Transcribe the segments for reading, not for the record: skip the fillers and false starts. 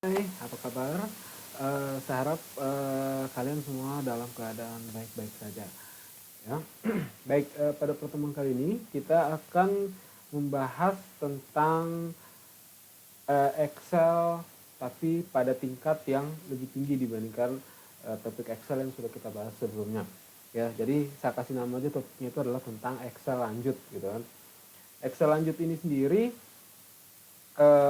Hai, apa kabar? Saya harap kalian semua dalam keadaan baik-baik saja. Ya, baik. Pada pertemuan kali ini kita akan membahas tentang Excel, tapi pada tingkat yang lebih tinggi dibandingkan topik Excel yang sudah kita bahas sebelumnya. Ya, jadi saya kasih nama aja topiknya itu adalah tentang Excel lanjut, gitu kan. Excel lanjut ini sendiri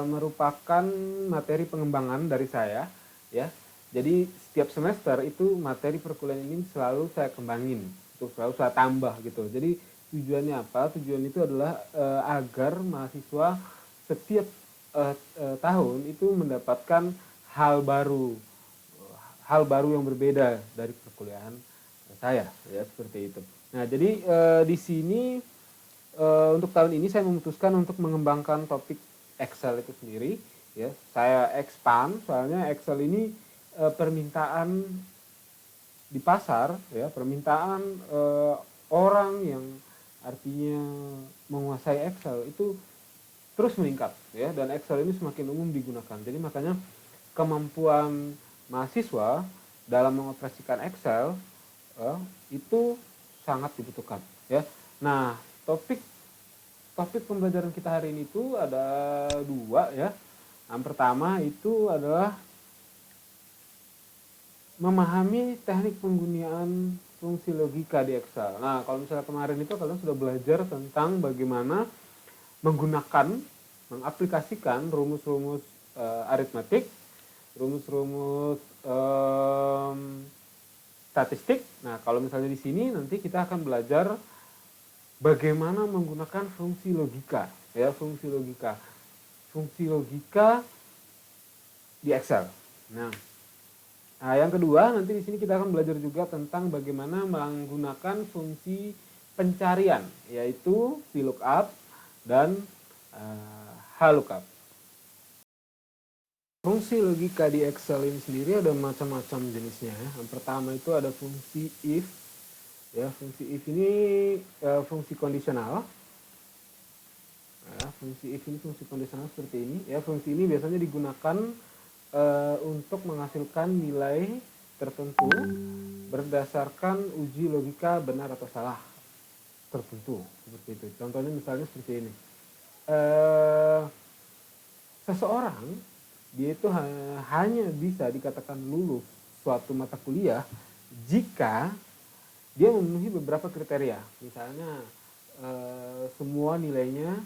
merupakan materi pengembangan dari saya, ya. Jadi setiap semester itu materi perkuliahan ini selalu saya kembangin, itu selalu saya tambah gitu. Jadi tujuannya apa? Tujuan itu adalah agar mahasiswa setiap tahun itu mendapatkan hal baru, hal baru yang berbeda dari perkuliahan saya, ya seperti itu. Nah, jadi di sini untuk tahun ini saya memutuskan untuk mengembangkan topik Excel itu sendiri, ya. Saya expand soalnya Excel ini permintaan di pasar, ya, permintaan orang yang artinya menguasai Excel itu terus meningkat, ya, dan Excel ini semakin umum digunakan. Jadi makanya kemampuan mahasiswa dalam mengoperasikan Excel itu sangat dibutuhkan, ya. Nah, topik topik pembelajaran kita hari ini itu ada dua, ya. Yang pertama itu adalah memahami teknik penggunaan fungsi logika di Excel. Nah, kalau misalnya kemarin itu kalian sudah belajar tentang bagaimana menggunakan, mengaplikasikan rumus-rumus aritmatik, rumus-rumus statistik. Nah, kalau misalnya di sini nanti kita akan belajar bagaimana menggunakan fungsi logika, ya, fungsi logika di Excel. Nah, yang kedua nanti di sini kita akan belajar juga tentang bagaimana menggunakan fungsi pencarian, yaitu VLOOKUP dan HLOOKUP. Fungsi logika di Excel ini sendiri ada macam-macam jenisnya. Yang pertama itu ada fungsi if, ya. Fungsi if ini fungsi kondisional. Ya, fungsi if ini fungsi kondisional seperti ini, ya. Fungsi ini biasanya digunakan untuk menghasilkan nilai tertentu berdasarkan uji logika benar atau salah tertentu, seperti itu. Contohnya misalnya seperti ini. Seseorang dia itu hanya bisa dikatakan lulus suatu mata kuliah jika dia memenuhi beberapa kriteria. Misalnya semua nilainya,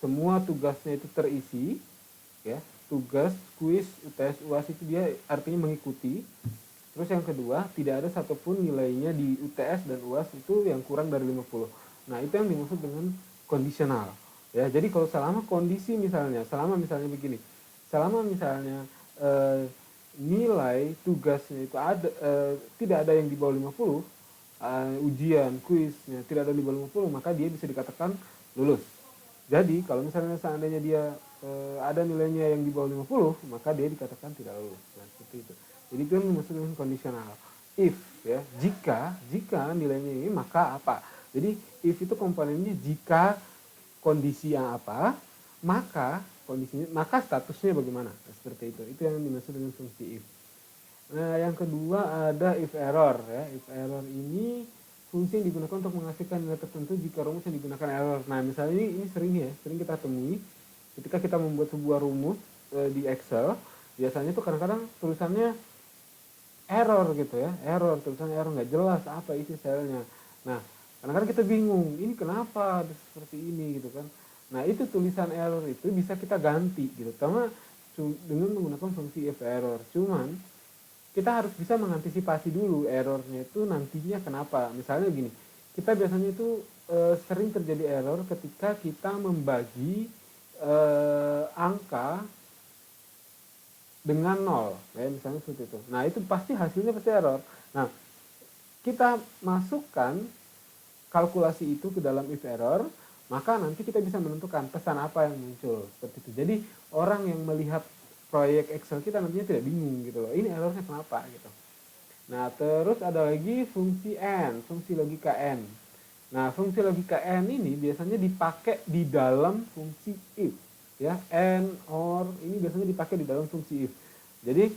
semua tugasnya itu terisi, ya. Tugas, kuis, UTS, UAS itu dia artinya mengikuti. Terus yang kedua, tidak ada satupun nilainya di UTS dan UAS itu yang kurang dari 50. Nah, itu yang dimaksud dengan kondisional. Ya, jadi kalau selama kondisi misalnya, selama misalnya begini, selama misalnya nilai tugasnya itu ada, tidak ada yang di bawah 50, ujian, kuisnya tidak ada di bawah 50, maka dia bisa dikatakan lulus. Jadi kalau misalnya seandainya dia ada nilainya yang di bawah 50, maka dia dikatakan tidak lulus. Nah, seperti itu. Jadi itu yang dimaksud dengan kondisional. If, ya, jika nilainya ini maka apa. Jadi if itu komponennya jika kondisi yang apa, maka kondisinya, maka statusnya bagaimana. Nah, seperti itu. Itu yang dimaksud dengan fungsi if. Nah, yang kedua ada if error, ya. If error ini fungsi yang digunakan untuk menghasilkan nilai tertentu jika rumus yang digunakan error. Nah, misalnya ini sering, ya, sering kita temui ketika kita membuat sebuah rumus di Excel. Biasanya tuh kadang-kadang tulisannya error gitu, ya, error, tulisannya error, nggak jelas apa isi selnya. Nah, kadang-kadang kita bingung, ini kenapa seperti ini gitu kan. Nah, itu tulisan error itu bisa kita ganti gitu, karena dengan menggunakan fungsi if error. Cuman kita harus bisa mengantisipasi dulu errornya itu nantinya kenapa. Misalnya gini, kita biasanya itu sering terjadi error ketika kita membagi angka dengan 0, ya, misalnya seperti itu. Nah, itu pasti hasilnya pasti error. Nah, kita masukkan kalkulasi itu ke dalam if error, maka nanti kita bisa menentukan pesan apa yang muncul, seperti itu. Jadi orang yang melihat proyek Excel kita nantinya tidak bingung gitu loh, ini errornya kenapa gitu. Nah, terus ada lagi fungsi N, fungsi logika N. Nah, fungsi logika N ini biasanya dipakai di dalam fungsi if. ya, and, or, ini biasanya dipakai di dalam fungsi if. Jadi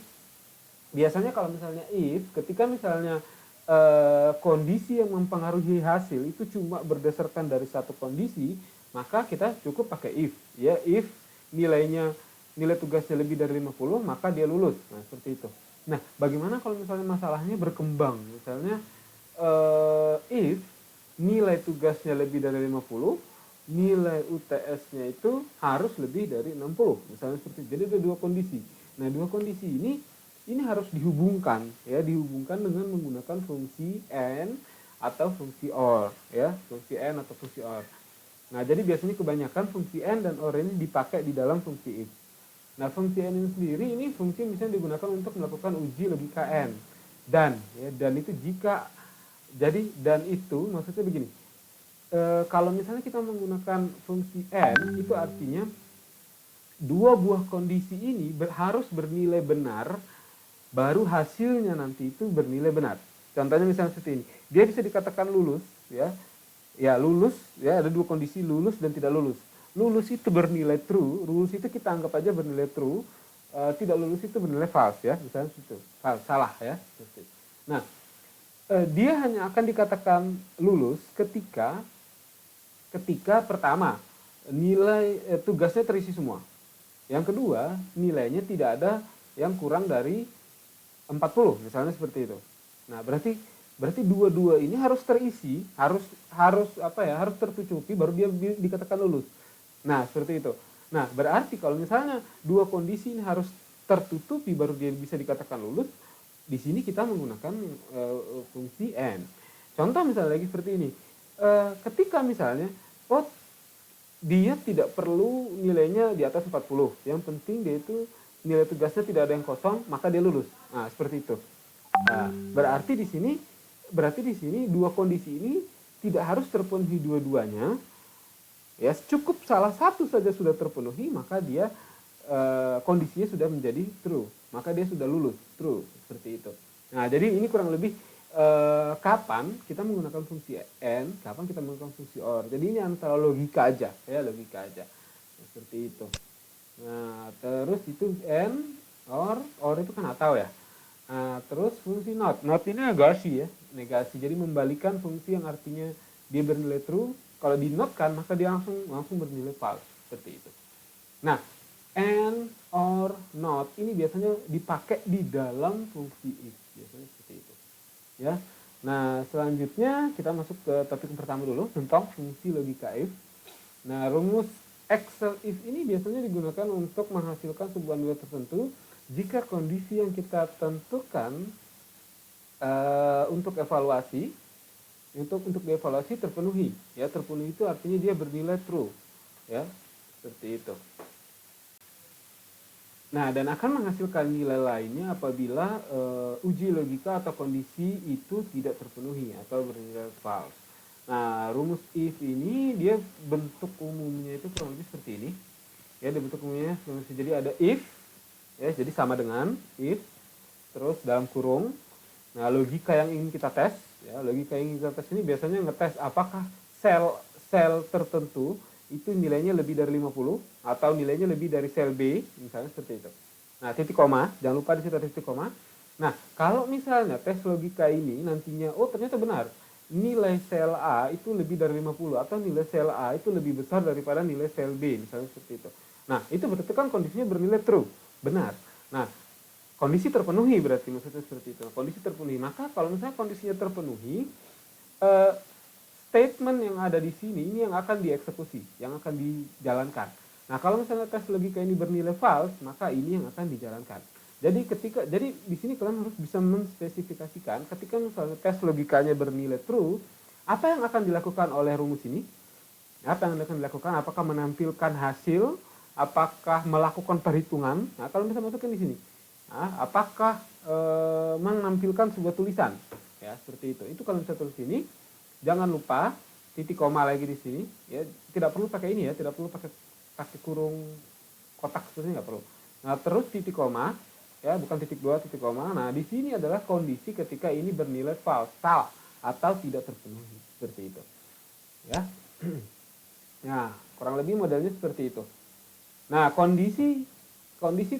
biasanya kalau misalnya if, ketika misalnya kondisi yang mempengaruhi hasil itu cuma berdasarkan dari satu kondisi, maka kita cukup pakai if, ya. If nilai tugasnya lebih dari 50, maka dia lulus. Nah, seperti itu. Nah, bagaimana kalau misalnya masalahnya berkembang? Misalnya if nilai tugasnya lebih dari 50, nilai UTS-nya itu harus lebih dari 60. Misalnya seperti itu. Jadi ada dua kondisi. Nah, dua kondisi ini harus dihubungkan, ya, dihubungkan dengan menggunakan fungsi and atau fungsi or, ya, fungsi and atau fungsi or. Nah, jadi biasanya kebanyakan fungsi and dan or ini dipakai di dalam fungsi if. Nah, fungsi and ini sendiri ini fungsi misalnya digunakan untuk melakukan uji logika and. Dan, ya, dan itu jika, jadi dan itu maksudnya begini. Kalau misalnya kita menggunakan fungsi and, itu artinya dua buah kondisi ini harus bernilai benar, baru hasilnya nanti itu bernilai benar. Contohnya misalnya seperti ini, dia bisa dikatakan lulus, ya, lulus, ya, ada dua kondisi, lulus dan tidak lulus. Lulus itu bernilai true, lulus itu kita anggap aja bernilai true, tidak lulus itu bernilai false, ya, misalnya itu false, salah, ya. Nah, dia hanya akan dikatakan lulus ketika pertama nilai tugasnya terisi semua. Yang kedua, nilainya tidak ada yang kurang dari 40, misalnya seperti itu. Nah, berarti dua-dua ini harus terisi, harus tercukupi baru dia dikatakan lulus. Nah, seperti itu. Nah, berarti kalau misalnya dua kondisi ini harus tertutupi baru dia bisa dikatakan lulus, di sini kita menggunakan fungsi and. Contoh misalnya lagi seperti ini. Ketika misalnya dia tidak perlu nilainya di atas 40, yang penting dia itu nilai tugasnya tidak ada yang kosong, maka dia lulus. Nah, seperti itu. Nah, berarti di sini dua kondisi ini tidak harus terpenuhi dua-duanya. Ya, cukup salah satu saja sudah terpenuhi, maka dia kondisinya sudah menjadi true, maka dia sudah lulus, true, seperti itu. Nah, jadi ini kurang lebih kapan kita menggunakan fungsi and, kapan kita menggunakan fungsi or. Jadi ini antara logika aja, ya, logika aja. Seperti itu. Nah, terus itu and, or itu kan atau, ya. Nah, terus fungsi not. Not ini negasi, ya, negasi. Jadi membalikan fungsi yang artinya dia bernilai true. Kalau di not kan, maka dia langsung bernilai false, seperti itu. Nah, and, or, not ini biasanya dipakai di dalam fungsi if, biasanya seperti itu. Ya. Nah, selanjutnya kita masuk ke topik pertama dulu tentang fungsi logika if. Nah, rumus Excel if ini biasanya digunakan untuk menghasilkan sebuah nilai tertentu jika kondisi yang kita tentukan untuk evaluasi, untuk dievaluasi terpenuhi. Ya, terpenuhi itu artinya dia bernilai true. Ya, seperti itu. Nah, dan akan menghasilkan nilai lainnya apabila uji logika atau kondisi itu tidak terpenuhi atau bernilai false. Nah, rumus if ini dia bentuk umumnya itu kurang lebih seperti ini. Ya, bentuk umumnya jadi ada if, ya, jadi sama dengan if, terus dalam kurung. Nah, logika yang ingin kita tes, ya, logika yang ingin kita tes ini biasanya ngetes apakah sel tertentu itu nilainya lebih dari 50 atau nilainya lebih dari sel B, misalnya seperti itu. Nah, titik koma, jangan lupa di situ ada titik koma. Nah, kalau misalnya tes logika ini nantinya, ternyata benar, nilai sel A itu lebih dari 50 atau nilai sel A itu lebih besar daripada nilai sel B, misalnya seperti itu. Nah, itu berarti kan kondisinya bernilai true, benar. Nah, kondisi terpenuhi berarti maksudnya seperti itu. Kondisi terpenuhi, maka kalau misalnya kondisinya terpenuhi, statement yang ada di sini ini yang akan dieksekusi, yang akan dijalankan. Nah, kalau misalnya tes logika ini bernilai false, maka ini yang akan dijalankan. Jadi di sini kalian harus bisa menspesifikasikan ketika misalnya tes logikanya bernilai true, apa yang akan dilakukan oleh rumus ini? Apa yang akan dilakukan? Apakah menampilkan hasil? Apakah melakukan perhitungan? Nah, kalau misalnya masukkan di sini, apakah menampilkan sebuah tulisan? Ya, seperti itu. Itu kalau misalnya tulis ini, jangan lupa titik koma lagi di sini. Ya, tidak perlu pakai ini, ya, tidak perlu pakai kurung kotak seperti ini, nggak perlu. Nah, terus titik koma, ya, bukan titik dua, titik koma. Nah, di sini adalah kondisi ketika ini bernilai false, salah atau tidak terpenuhi, seperti itu. Ya. Nah, kurang lebih modelnya seperti itu. Nah, kondisi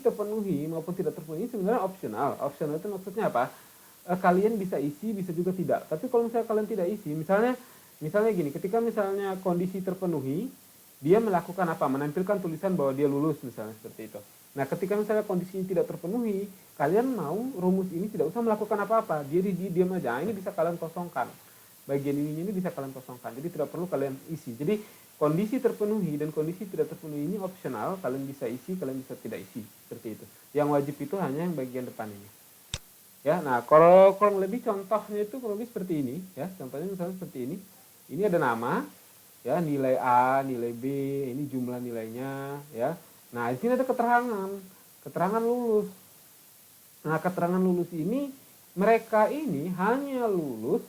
terpenuhi maupun tidak terpenuhi sebenarnya opsional. Opsional itu maksudnya apa? Kalian bisa isi, bisa juga tidak. Tapi kalau misalnya kalian tidak isi, misalnya gini, ketika misalnya kondisi terpenuhi, dia melakukan apa? Menampilkan tulisan bahwa dia lulus misalnya seperti itu. Nah, ketika misalnya kondisi ini tidak terpenuhi, kalian mau rumus ini tidak usah melakukan apa-apa. Dia diam aja. Nah, ini bisa kalian kosongkan. Bagian ini bisa kalian kosongkan. Jadi tidak perlu kalian isi. Jadi kondisi terpenuhi dan kondisi tidak terpenuhi ini opsional. Kalian bisa isi, kalian bisa tidak isi. Seperti itu. Yang wajib itu hanya yang bagian depan ini. Ya, nah kalau kurang lebih contohnya itu kurang lebih seperti ini, ya. Contohnya misalnya seperti ini. Ini ada nama, ya, nilai A, nilai B, ini jumlah nilainya, ya. Nah, di sini ada keterangan lulus. Nah, keterangan lulus ini mereka ini hanya lulus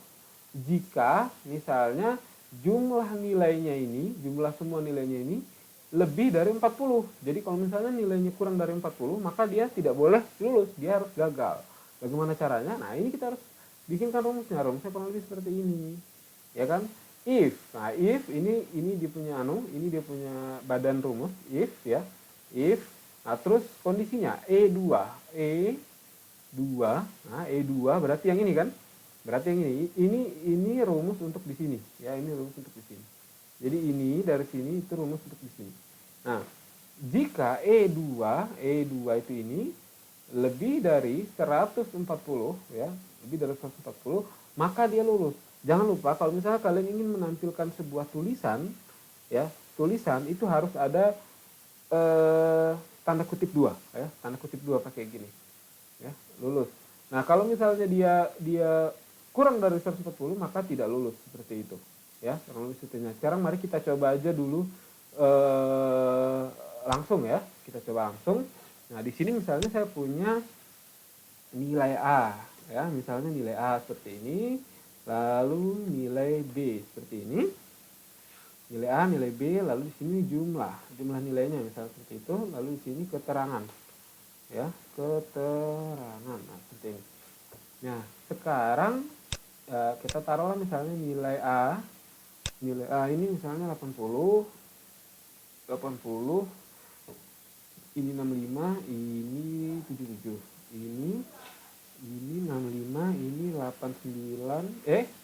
jika misalnya jumlah nilainya ini, jumlah semua nilainya ini lebih dari 40. Jadi kalau misalnya nilainya kurang dari 40, maka dia tidak boleh lulus, dia harus gagal. Bagaimana caranya? Nah, ini kita harus bikinkan rumusnya. Rumusnya kurang lebih seperti ini. Ya kan? If. Nah, if ini dia punya ini dia punya badan rumus, if ya. If. Nah, terus kondisinya E2. E2. Nah, E2 berarti yang ini kan? Berarti yang ini. Ini rumus untuk di sini, ya, ini rumus untuk di sini. Jadi ini dari sini itu rumus untuk di sini. Nah, jika E2 itu ini lebih dari 140, ya, lebih dari 140, maka dia lulus. Jangan lupa kalau misalnya kalian ingin menampilkan sebuah tulisan, ya, tulisan itu harus ada tanda kutip 2, ya, tanda kutip 2 pakai gini, ya, lulus. Nah, kalau misalnya dia kurang dari 140, maka tidak lulus, seperti itu, ya, kurang lebih seperti itu. Sekarang mari kita coba aja dulu langsung, ya, kita coba langsung. Nah, di sini misalnya saya punya nilai A, ya, misalnya nilai A seperti ini, lalu nilai B seperti ini, nilai A, nilai B, lalu di sini jumlah nilainya misalnya seperti itu, lalu di sini keterangan, ya, keterangan, nah, seperti ini. Nah, sekarang kita taruhlah misalnya nilai A ini misalnya 80, ini 65, ini 77, ini 65, ini 89,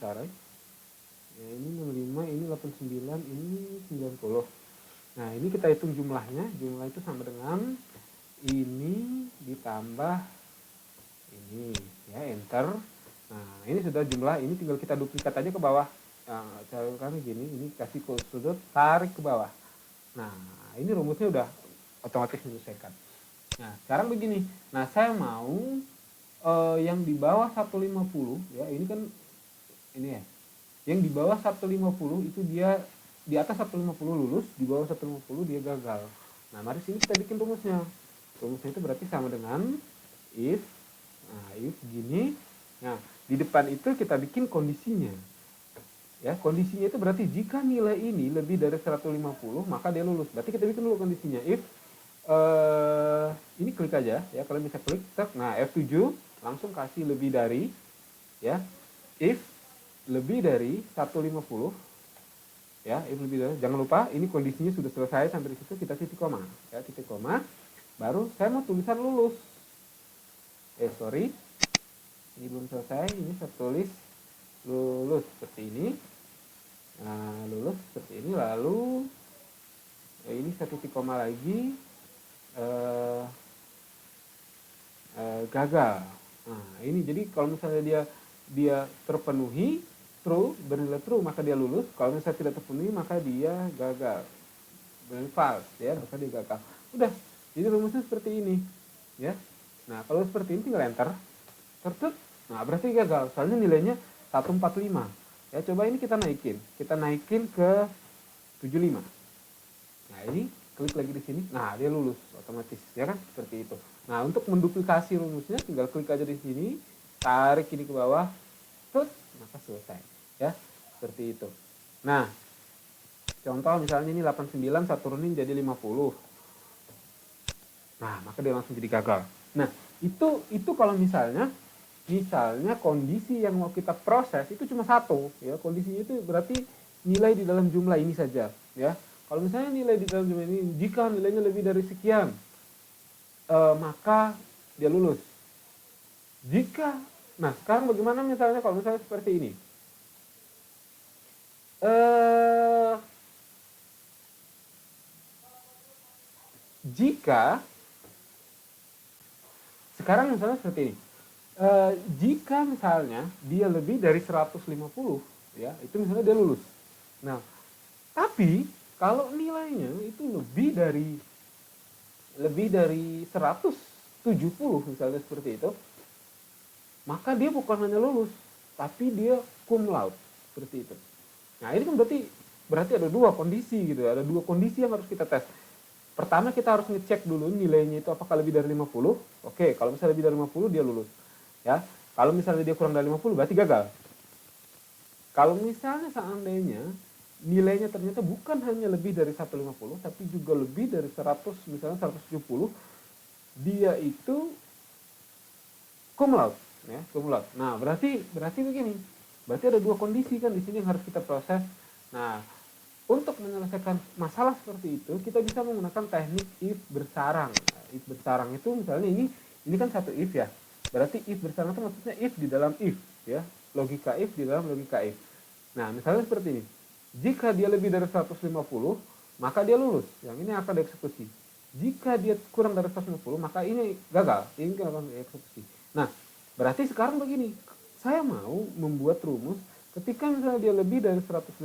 sorry, ya, ini 65, ini 89, ini 90. Nah, ini kita hitung jumlahnya. Jumlah itu sama dengan ini ditambah ini, ya, enter. Nah, ini sudah jumlah. Ini tinggal kita duplikat aja ke bawah. Nah, cara gini, ini kasih ke sudut, tarik ke bawah. Nah, ini rumusnya udah otomatis menyelesaikan. Nah, sekarang begini. Nah, saya mau yang di bawah 150, ya, ini kan ini ya. Yang di bawah 150 itu dia di atas 150 lulus, di bawah 150 dia gagal. Nah, mari sini kita bikin rumusnya. Rumusnya itu berarti sama dengan if. Nah, if gini. Nah, di depan itu kita bikin kondisinya. Ya, kondisinya itu berarti jika nilai ini lebih dari 150, maka dia lulus. Berarti kita bikin dulu kondisinya. If ini klik aja, ya, kalian bisa klik. Nah, F7 langsung kasih lebih dari, ya. If lebih dari 150, ya, if lebih dari, jangan lupa ini kondisinya sudah selesai sampai di situ, kita titik koma, ya, titik koma. Baru saya mau tulisan lulus. Sorry. Ini belum selesai, ini saya tulis lulus seperti ini. Nah, lulus seperti ini, lalu ini satu titik koma lagi, gagal. Nah, ini jadi kalau misalnya dia terpenuhi, true, bernilai true, maka dia lulus. Kalau misalnya tidak terpenuhi, maka dia gagal, bernilai false, ya, maka dia gagal. Udah, jadi rumusnya seperti ini, ya. Nah, kalau seperti ini tinggal enter, tertut. Nah, berarti gagal, soalnya nilainya 145. Ya, coba ini kita naikin ke 75. Nah, ini klik lagi di sini. Nah, dia lulus otomatis, ya kan? Seperti itu. Nah, untuk menduplikasi rumusnya tinggal klik aja di sini, tarik ini ke bawah, terus maka selesai, ya. Seperti itu. Nah, contoh misalnya ini 89 saya turunin jadi 50. Nah, maka dia langsung jadi gagal. Nah, itu kalau misalnya kondisi yang mau kita proses itu cuma satu, ya. Kondisinya itu berarti nilai di dalam jumlah ini saja, ya. Kalau misalnya nilai di dalam jumlah ini, jika nilainya lebih dari sekian, maka dia lulus. Jika, nah sekarang bagaimana misalnya kalau misalnya seperti ini? Jika sekarang misalnya seperti ini, jika misalnya dia lebih dari 150, ya itu misalnya dia lulus. Nah, tapi kalau nilainya itu lebih dari 170 misalnya seperti itu, maka dia bukan hanya lulus, tapi dia cum laude seperti itu. Nah, ini kan berarti ada dua kondisi gitu ya. Ada dua kondisi yang harus kita tes. Pertama kita harus ngecek dulu nilainya itu apakah lebih dari 50. Oke, kalau misalnya lebih dari 50 dia lulus. Ya. Kalau misalnya dia kurang dari 50 berarti gagal. Kalau misalnya seandainya nilainya ternyata bukan hanya lebih dari 150 tapi juga lebih dari 100, misalnya 170, dia itu cum laude, ya, cum laude. Nah, berarti begini. Berarti ada dua kondisi kan di sini yang harus kita proses. Nah, untuk menyelesaikan masalah seperti itu, kita bisa menggunakan teknik if bersarang. Nah, if bersarang itu misalnya ini kan satu if ya. Berarti if bersarang itu maksudnya if di dalam if, ya. Logika if di dalam logika if. Nah, misalnya seperti ini. Jika dia lebih dari 150, maka dia lulus. Yang ini akan dieksekusi. Jika dia kurang dari 150, maka ini gagal. Ini akan dieksekusi. Nah, berarti sekarang begini. Saya mau membuat rumus ketika misalnya dia lebih dari 150,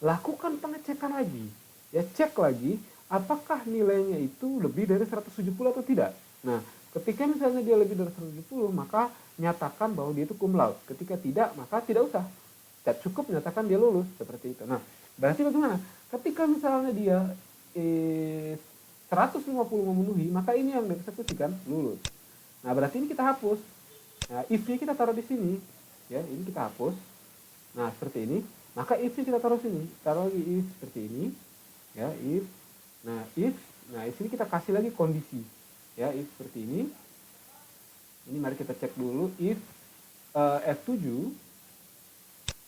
lakukan pengecekan lagi. Ya, cek lagi apakah nilainya itu lebih dari 170 atau tidak. Nah, ketika misalnya dia lebih dari 170, maka nyatakan bahwa dia itu cum laude. Ketika tidak, maka tidak usah. Cukup menyatakan dia lulus seperti itu. Nah, berarti bagaimana? Ketika misalnya dia 150 memenuhi, maka ini yang dieksekusikan lulus. Nah, berarti ini kita hapus. Nah, if-nya kita taruh di sini. Ya, ini kita hapus. Nah, seperti ini. Maka if-nya kita taruh sini. Taruh lagi if seperti ini. Ya, if. Nah, if. Nah, di sini kita kasih lagi kondisi. Ya, if seperti ini. Ini mari kita cek dulu if F7,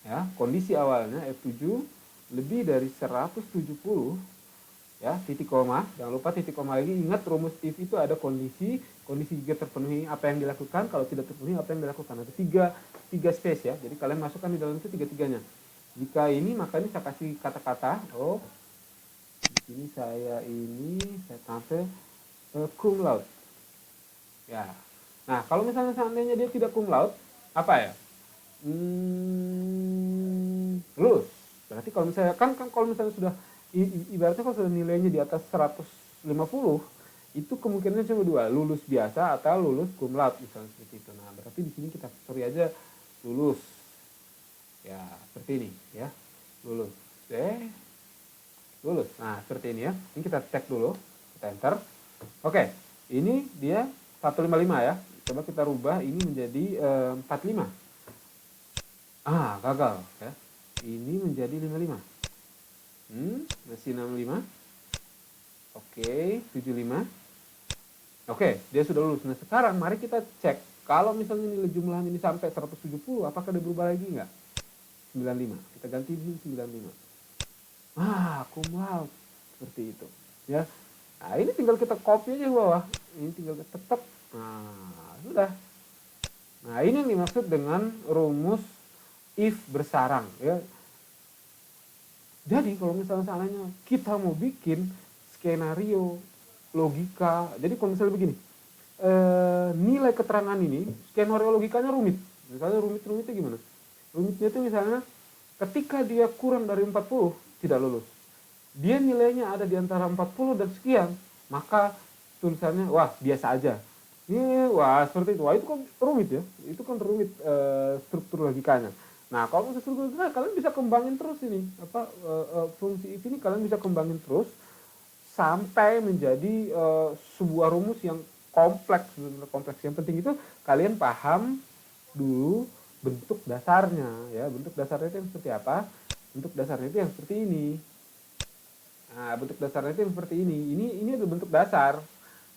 ya, kondisi awalnya F7 lebih dari 170, ya, titik koma, jangan lupa titik koma lagi. Ingat rumus if itu ada kondisi jika terpenuhi apa yang dilakukan, kalau tidak terpenuhi apa yang dilakukan. Ada tiga space ya, jadi kalian masukkan di dalam itu tiga-tiganya. Jika ini, maka ini saya kasih kata-kata, oh di sini saya tampil cum laude, ya. Nah, kalau misalnya seandainya dia tidak cum laude, apa ya? Lulus. Berarti kalau misalnya kalau misalnya sudah ibaratnya kalau sudah nilainya di atas 150, itu kemungkinannya cuma dua, lulus biasa atau lulus cum laude misalnya seperti itu. Nah, berarti di sini kita cari aja lulus. Ya, seperti ini ya. Lulus. Lulus. Nah, seperti ini ya. Ini kita cek dulu. Kita enter. Oke. Ini dia 155 ya. Coba kita rubah ini menjadi 45. Gagal ya. Ini menjadi 55. Masih 65. Oke, 75. Oke, dia sudah lulus. Nah, sekarang mari kita cek kalau misalnya nilai jumlahnya ini sampai 170, apakah dia berubah lagi enggak? 95. Kita ganti di 95. Cum laude. Seperti itu. Ya. Nah, ini tinggal kita copy aja ke bawah. Ini tinggal tetap. Nah, sudah. Nah, ini yang dimaksud dengan rumus if bersarang ya. Jadi kalau misalnya seandainya kita mau bikin skenario logika, jadi kalau misalnya begini, nilai keterangan ini skenario logikanya rumit. Misalnya rumitnya gimana? Rumitnya itu misalnya ketika dia kurang dari 40 tidak lulus. Dia nilainya ada di antara 40 dan sekian, maka tulisannya wah biasa aja. Ini wah seperti itu. Wah, itu kan rumit ya. Itu kan rumit struktur logikanya. Nah, kalau misalnya struktur logikanya kalian bisa kembangin terus ini. Fungsi if ini kalian bisa kembangin terus sampai menjadi sebuah rumus yang kompleks, benar-benar kompleks. Yang penting itu kalian paham dulu bentuk dasarnya ya. Bentuk dasarnya itu yang seperti apa? Bentuk dasarnya itu yang seperti ini. Nah, bentuk dasarnya itu yang seperti ini. Ini adalah bentuk dasar.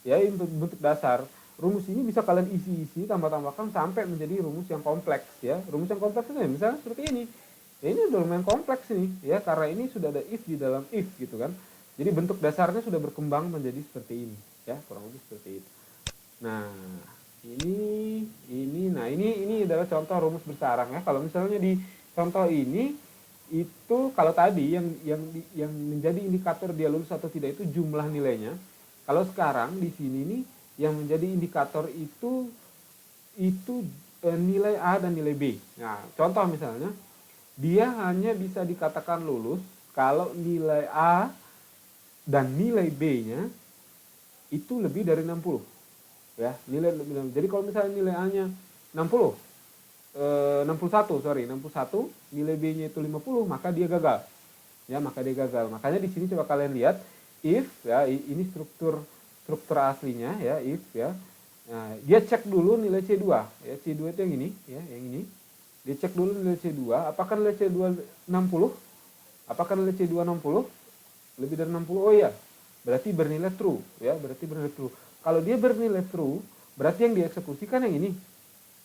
Ya, ini bentuk dasar. Rumus ini bisa kalian isi-isi, tambah-tambahkan sampai menjadi rumus yang kompleks ya. Rumus yang kompleks itu misalnya seperti ini. Ya, ini udah lumayan kompleks nih ya, karena ini sudah ada if di dalam if gitu kan. Jadi bentuk dasarnya sudah berkembang menjadi seperti ini ya, kurang lebih seperti itu. Nah, ini adalah contoh rumus bersarang ya. Kalau misalnya di contoh ini itu kalau tadi yang menjadi indikator dia lulus atau tidak itu jumlah nilainya. Kalau sekarang di sini nih yang menjadi indikator itu nilai A dan nilai B. Nah, contoh misalnya dia hanya bisa dikatakan lulus kalau nilai A dan nilai B-nya itu lebih dari 60. Ya, nilai lebih dari. Jadi kalau misalnya nilai A-nya 60, 61, sorry, 61, nilai B-nya itu 50, maka dia gagal. Ya, maka dia gagal. Makanya di sini coba kalian lihat if ya, ini struktur aslinya ya, if ya. Nah, dia cek dulu nilai C2 ya, C2 itu yang ini ya, yang ini. Dia cek dulu nilai C2, apakah nilai C2 60? Apakah nilai C2 60? Lebih dari 60? Oh iya. Berarti bernilai true ya, berarti bernilai true. Kalau dia bernilai true, berarti yang dieksekusikan yang ini.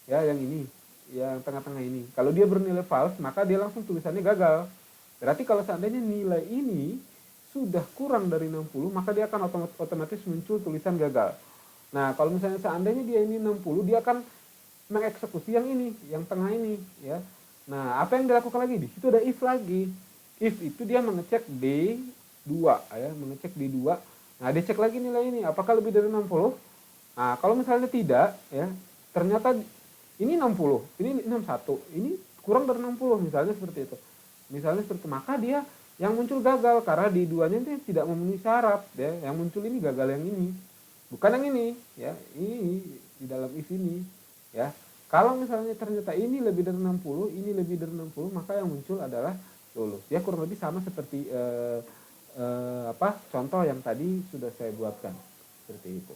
Ya, yang ini. Yang tengah-tengah ini. Kalau dia bernilai false, maka dia langsung tulisannya gagal. Berarti kalau seandainya nilai ini sudah kurang dari 60, maka dia akan otomatis muncul tulisan gagal. Nah, kalau misalnya seandainya dia ini 60, dia akan mengeksekusi yang ini, yang tengah ini, ya. Nah, apa yang dilakukan lagi? Di situ ada if lagi. If itu dia mengecek D2, ya, mengecek D2. Nah, dia cek lagi nilai ini, apakah lebih dari 60? Nah, kalau misalnya tidak, ya, ternyata ini 60, ini 61, ini kurang dari 60, misalnya seperti itu. Misalnya seperti itu, maka dia yang muncul gagal karena di duanya ini tidak memenuhi syarat, ya. Yang muncul ini gagal yang ini. Bukan yang ini, ya. Ini di dalam if ini, ya. Kalau misalnya ternyata ini lebih dari 60, ini lebih dari 60, maka yang muncul adalah lulus. Ya, kurang lebih sama seperti contoh yang tadi sudah saya buatkan. Seperti itu.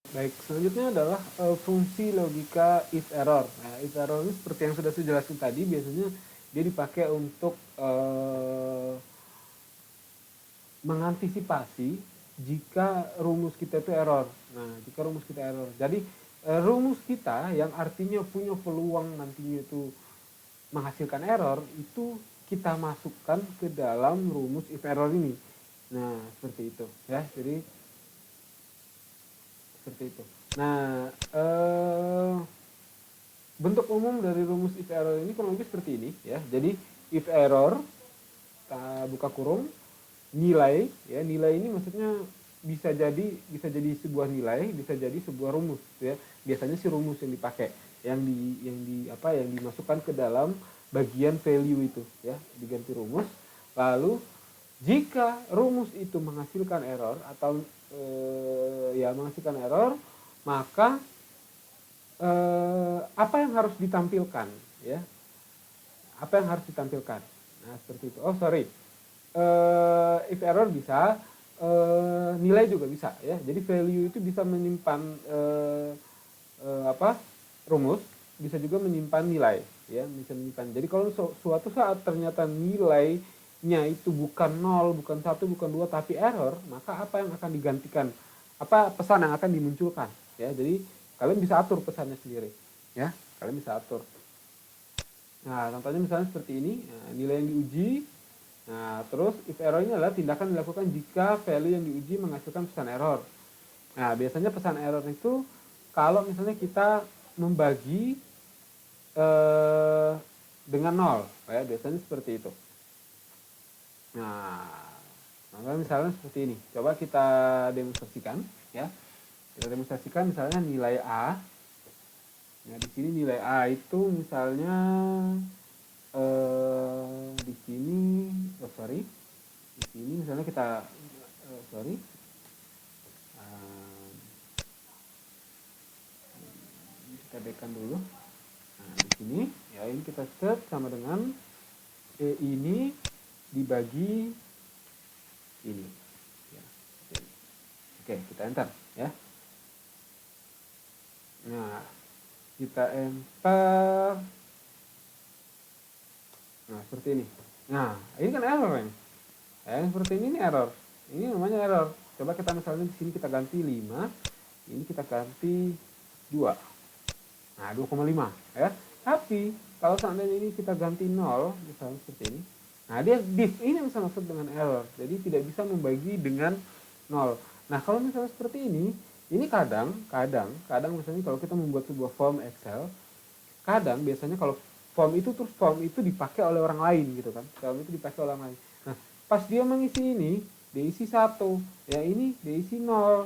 Baik, selanjutnya adalah fungsi logika if error. Nah, if error ini seperti yang sudah saya jelaskan tadi, biasanya dia dipakai untuk mengantisipasi jika rumus kita itu error. Nah, jika rumus kita error. Jadi, rumus kita yang artinya punya peluang nantinya itu menghasilkan error, itu kita masukkan ke dalam rumus if error ini. Nah, seperti itu. Ya, jadi seperti itu. Nah, bentuk umum dari rumus if error ini kurang lebih seperti ini ya. Jadi if error buka kurung nilai ya, nilai ini maksudnya bisa jadi sebuah nilai, bisa jadi sebuah rumus ya. Biasanya si rumus yang dipakai yang dimasukkan ke dalam bagian value itu ya, diganti rumus. Lalu jika rumus itu menghasilkan error atau menghasilkan error, maka apa yang harus ditampilkan ya? Apa yang harus ditampilkan? Nah, seperti itu. Oh, sorry. If error bisa, nilai juga bisa ya. Jadi value itu bisa menyimpan rumus, bisa juga menyimpan nilai ya, bisa menyimpan. Jadi kalau suatu saat ternyata nilainya itu bukan 0, bukan 1, bukan 2 tapi error, maka apa yang akan digantikan? Apa pesan yang akan dimunculkan ya. Jadi kalian bisa atur pesannya sendiri ya, kalian bisa atur. Nah, contohnya misalnya seperti ini, nah, nilai yang diuji. Nah, terus if error ini adalah tindakan dilakukan jika value yang diuji menghasilkan pesan error. Nah, biasanya pesan error itu kalau misalnya kita membagi dengan 0 ya, biasanya seperti itu. Nah, misalnya seperti ini. Coba kita demonstrasikan ya. Kita demonstrasikan misalnya nilai A. Nah, di sini nilai A itu misalnya di sini di sini misalnya kita kita berikan dulu. Nah, di sini ya, ini kita set sama dengan ini dibagi ini ya. Oke, kita enter ya. Nah, kita enter. Nah, seperti ini. Nah, ini kan error ini. Seperti ini error. Ini namanya error. Coba kita misalnya di sini kita ganti 5, ini kita ganti 2. Nah, 2,5 ya. Tapi kalau seandainya ini kita ganti 0, misalnya seperti ini, nah dia div, ini yang saya maksud dengan error. Jadi tidak bisa membagi dengan 0. Nah kalau misalnya seperti ini kadang misalnya kalau kita membuat sebuah form Excel, kadang biasanya kalau form itu dipakai oleh orang lain gitu kan. Form itu dipakai oleh orang lain. Nah pas dia mengisi ini, dia isi 1, ya ini dia isi 0.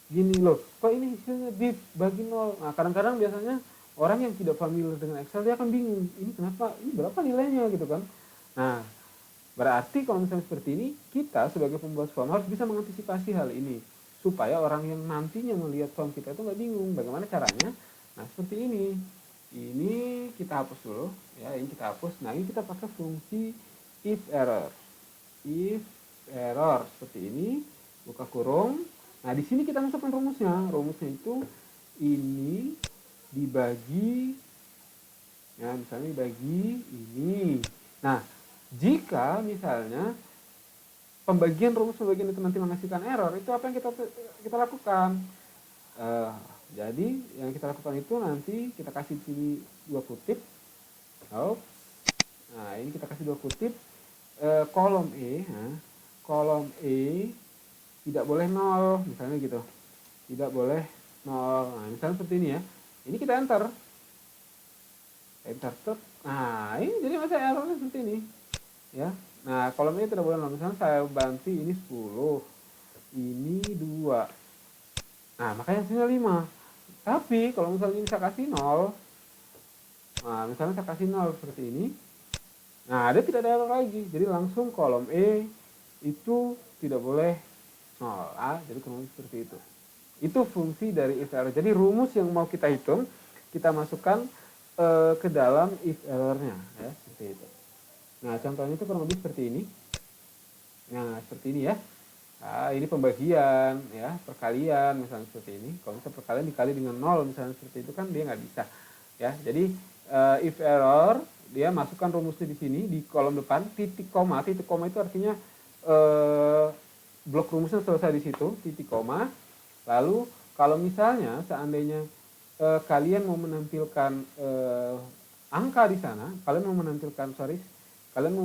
Gini loh, kok ini hasilnya div bagi 0. Nah kadang-kadang biasanya orang yang tidak familiar dengan Excel dia akan bingung, ini kenapa, ini berapa nilainya gitu kan. Nah berarti kalau misalnya seperti ini, kita sebagai pembuat form harus bisa mengantisipasi hal ini supaya orang yang nantinya melihat form kita itu nggak bingung bagaimana caranya. Nah seperti ini kita hapus dulu ya, ini kita hapus. Nah ini kita pakai fungsi if error seperti ini, buka kurung. Nah di sini kita masukkan rumusnya. Rumusnya itu ini dibagi, ya misalnya dibagi ini. Nah jika misalnya pembagian rumus pembagian itu nanti menghasilkan error, itu apa yang kita lakukan? Jadi yang kita lakukan itu nanti kita kasih di sini 2 kutip. Nah ini kita kasih 2 kutip. Kolom E, kolom E tidak boleh 0, misalnya gitu. Tidak boleh 0. Nah, misalnya seperti ini ya. Ini kita enter. Nah, ini jadi masa errornya seperti ini. Ya. Nah, kolom ini tidak boleh 0. Misalnya saya bantu ini 10. Ini 2. Nah, makanya hasilnya 5. Tapi kalau misalnya ini saya kasih 0. Nah, misalnya saya kasih 0 seperti ini. Nah, dia tidak ada error lagi. Jadi langsung kolom E itu tidak boleh 0. Jadi kurang lebih seperti itu. Itu fungsi dari if error. Jadi rumus yang mau kita hitung, kita masukkan ke dalam if errornya. Ya, seperti itu. Nah, contohnya itu kurang lebih seperti ini. Nah, seperti ini ya. Nah, ini pembagian, ya, perkalian, misalnya seperti ini. Kalau misalnya perkalian dikali dengan 0, misalnya seperti itu kan dia nggak bisa. Ya, jadi if error, dia masukkan rumusnya di sini, di kolom depan, titik koma itu artinya blok rumusnya selesai di situ, titik koma. Lalu kalau misalnya seandainya kalian mau menampilkan angka di sana, kalian mau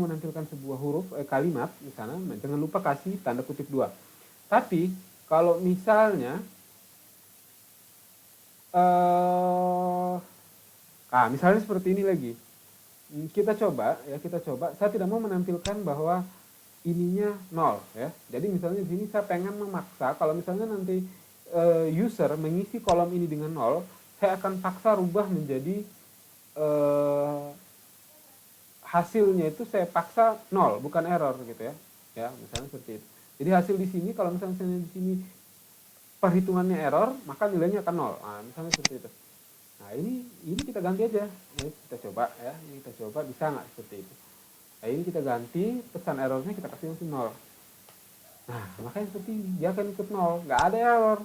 menampilkan sebuah huruf kalimat di sana, jangan lupa kasih tanda kutip 2. Tapi kalau misalnya misalnya seperti ini lagi. Kita coba, saya tidak mau menampilkan bahwa ininya 0 ya. Jadi misalnya di sini saya pengen memaksa kalau misalnya nanti user mengisi kolom ini dengan 0, saya akan paksa rubah menjadi hasilnya itu saya paksa 0, bukan error gitu ya. Ya, misalnya seperti itu. Jadi hasil di sini kalau misalnya di sini perhitungannya error, maka nilainya akan 0. Nah, misalnya seperti itu. Nah, ini kita ganti aja. Ini kita coba ya. Ini kita coba bisa nggak seperti itu. Nah, ini kita ganti pesan errornya kita kasih langsung 0. Nah, makanya seperti ini. Dia akan ikut 0. Nggak ada error.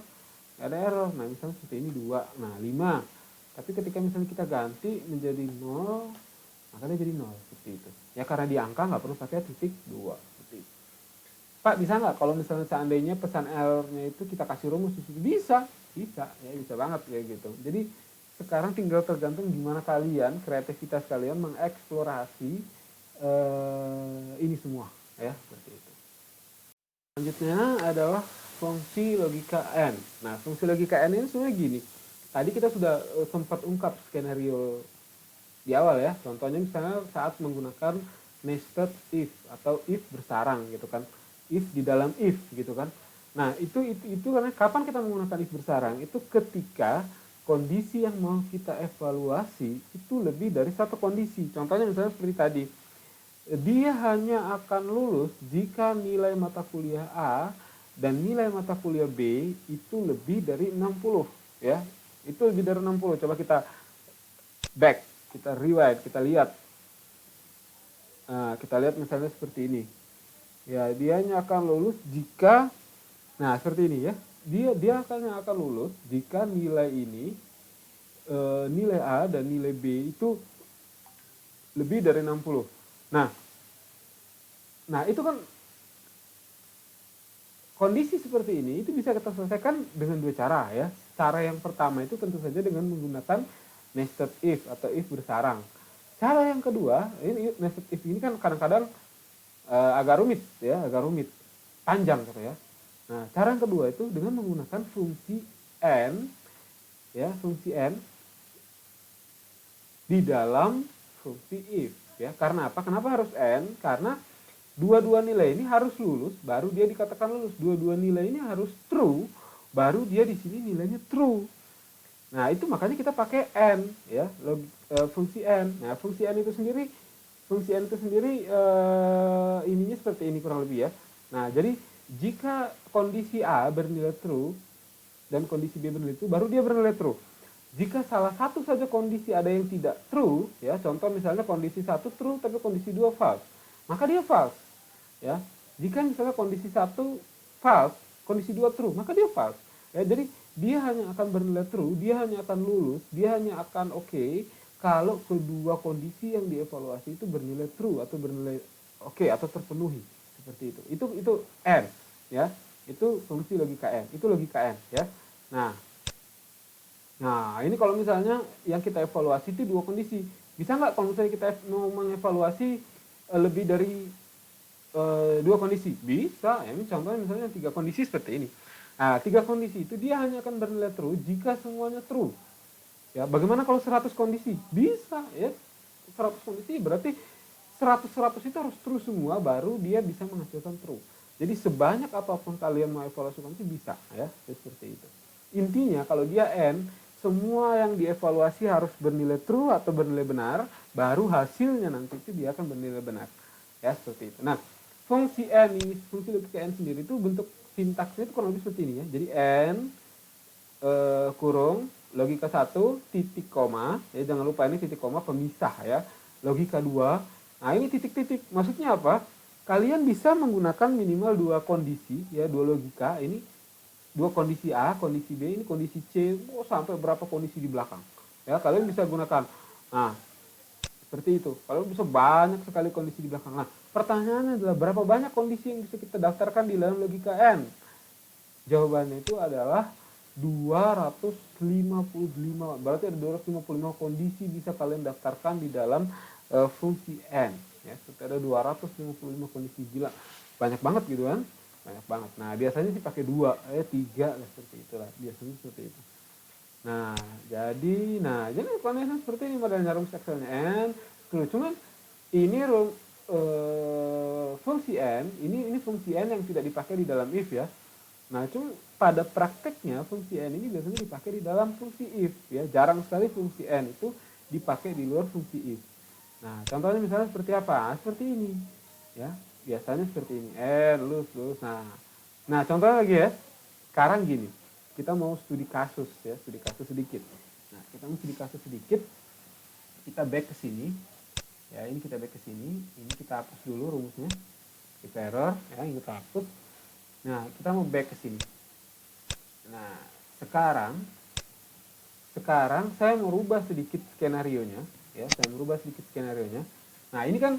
Nggak ada error. Nah, misalnya seperti ini 2. Nah, 5. Tapi ketika misalnya kita ganti menjadi 0, maka dia jadi 0 seperti itu. Ya karena di angka nggak perlu pakai titik 2 seperti itu. Pak bisa nggak kalau misalnya seandainya pesan errornya itu kita kasih rumus di situ? Bisa ya bisa banget kayak gitu. Jadi sekarang tinggal tergantung gimana kalian kreativitas kalian mengeksplorasi ini semua ya seperti itu. Selanjutnya adalah fungsi logika N. Nah fungsi logika N ini sebenarnya gini. Tadi kita sudah sempat ungkap skenario di awal ya. Contohnya misalnya saat menggunakan nested if atau if bersarang gitu kan. If di dalam if gitu kan. Nah, itu karena kapan kita menggunakan if bersarang? Itu ketika kondisi yang mau kita evaluasi itu lebih dari satu kondisi. Contohnya misalnya seperti tadi. Dia hanya akan lulus jika nilai mata kuliah A dan nilai mata kuliah B itu lebih dari 60 ya. Itu lebih dari 60. Coba kita back, kita rewind, kita lihat. Nah, kita lihat misalnya seperti ini. Ya, dia hanya akan lulus jika, nah seperti ini ya. Dia akan lulus jika nilai ini, nilai A dan nilai B itu lebih dari 60. Nah itu kan kondisi seperti ini itu bisa kita selesaikan dengan 2 cara ya. Cara yang pertama itu tentu saja dengan menggunakan nested if atau if bersarang. Cara yang kedua, ini nested if ini kan kadang-kadang agak rumit ya, agak rumit, panjang gitu ya. Nah, cara yang kedua itu dengan menggunakan fungsi n ya, fungsi n di dalam fungsi if ya. Karena apa? Kenapa harus n? Karena dua-dua nilai ini harus lulus baru dia dikatakan lulus. Dua-dua nilai ini harus true baru dia di sini nilainya true. Nah, itu makanya kita pakai n ya, fungsi n. Nah, fungsi n itu sendiri ininya seperti ini kurang lebih ya. Nah, jadi jika kondisi A bernilai true dan kondisi B bernilai true, baru dia bernilai true. Jika salah satu saja kondisi ada yang tidak true, ya, contoh misalnya kondisi 1 true tapi kondisi 2 false, maka dia false. Ya. Jika misalnya kondisi 1 false, kondisi 2 true, maka dia false. Ya, jadi dia hanya akan bernilai true, dia hanya akan lulus, dia hanya akan oke kalau kedua kondisi yang dievaluasi itu bernilai true atau bernilai oke atau terpenuhi, seperti itu. Itu n, ya. Itu fungsi logika n. Itu logika n, ya. Nah, ini kalau misalnya yang kita evaluasi itu dua kondisi. Bisa nggak kalau misalnya kita mau mengevaluasi lebih dari dua kondisi? Bisa. Ya, ini contohnya misalnya 3 kondisi seperti ini. Nah, 3 kondisi itu dia hanya akan bernilai true jika semuanya true. Ya, bagaimana kalau 100 kondisi? Bisa, ya. 100 kondisi berarti 100 itu harus true semua baru dia bisa menghasilkan true. Jadi sebanyak apapun kalian mau evaluasi kondisi bisa, ya, seperti itu. Intinya kalau dia n, semua yang dievaluasi harus bernilai true atau bernilai benar, baru hasilnya nanti itu dia akan bernilai benar. Ya, seperti itu. Nah, fungsi n ini, fungsi logika n sendiri itu bentuk sintaksnya itu kurang lebih seperti ini ya. Jadi n kurung logika 1 titik koma, ya jangan lupa ini titik koma pemisah ya. Logika 2. Nah, ini titik-titik. Maksudnya apa? Kalian bisa menggunakan minimal 2 kondisi ya, 2 logika. Ini 2 kondisi A, kondisi B, ini kondisi C, sampai berapa kondisi di belakang. Ya, kalian bisa gunakan. Nah, seperti itu. Kalian bisa banyak sekali kondisi di belakang. Nah, pertanyaannya adalah berapa banyak kondisi yang bisa kita daftarkan di dalam logika n? Jawabannya itu adalah 255. Berarti ada 255 kondisi bisa kalian daftarkan di dalam fungsi n. Ya, seperti ada 255 kondisi, gila. Banyak banget gitu kan? Banyak banget. Nah, biasanya sih pakai 2, 3 seperti itulah. Biasanya seperti itu. Nah, jadi konvensi seperti ini modelnya rumus Excelnya n. Cuman ini fungsi n, ini fungsi n yang tidak dipakai di dalam if ya. Nah, cuma pada prakteknya fungsi n ini biasanya dipakai di dalam fungsi if ya. Jarang sekali fungsi n itu dipakai di luar fungsi if. Nah, contohnya misalnya seperti apa? Seperti ini. Ya, biasanya seperti ini. Lulus. Nah, contohnya lagi ya. Sekarang gini. Kita mau studi kasus ya, studi kasus sedikit. Nah, kita mau studi kasus sedikit. Kita back ke sini. Ya, ini kita back ke sini. Ini kita hapus dulu rumusnya. Kita error ya, ini kita hapus. Nah, kita mau back ke sini. Nah, sekarang saya mau rubah sedikit skenarionya, ya. Saya merubah sedikit skenarionya. Nah, ini kan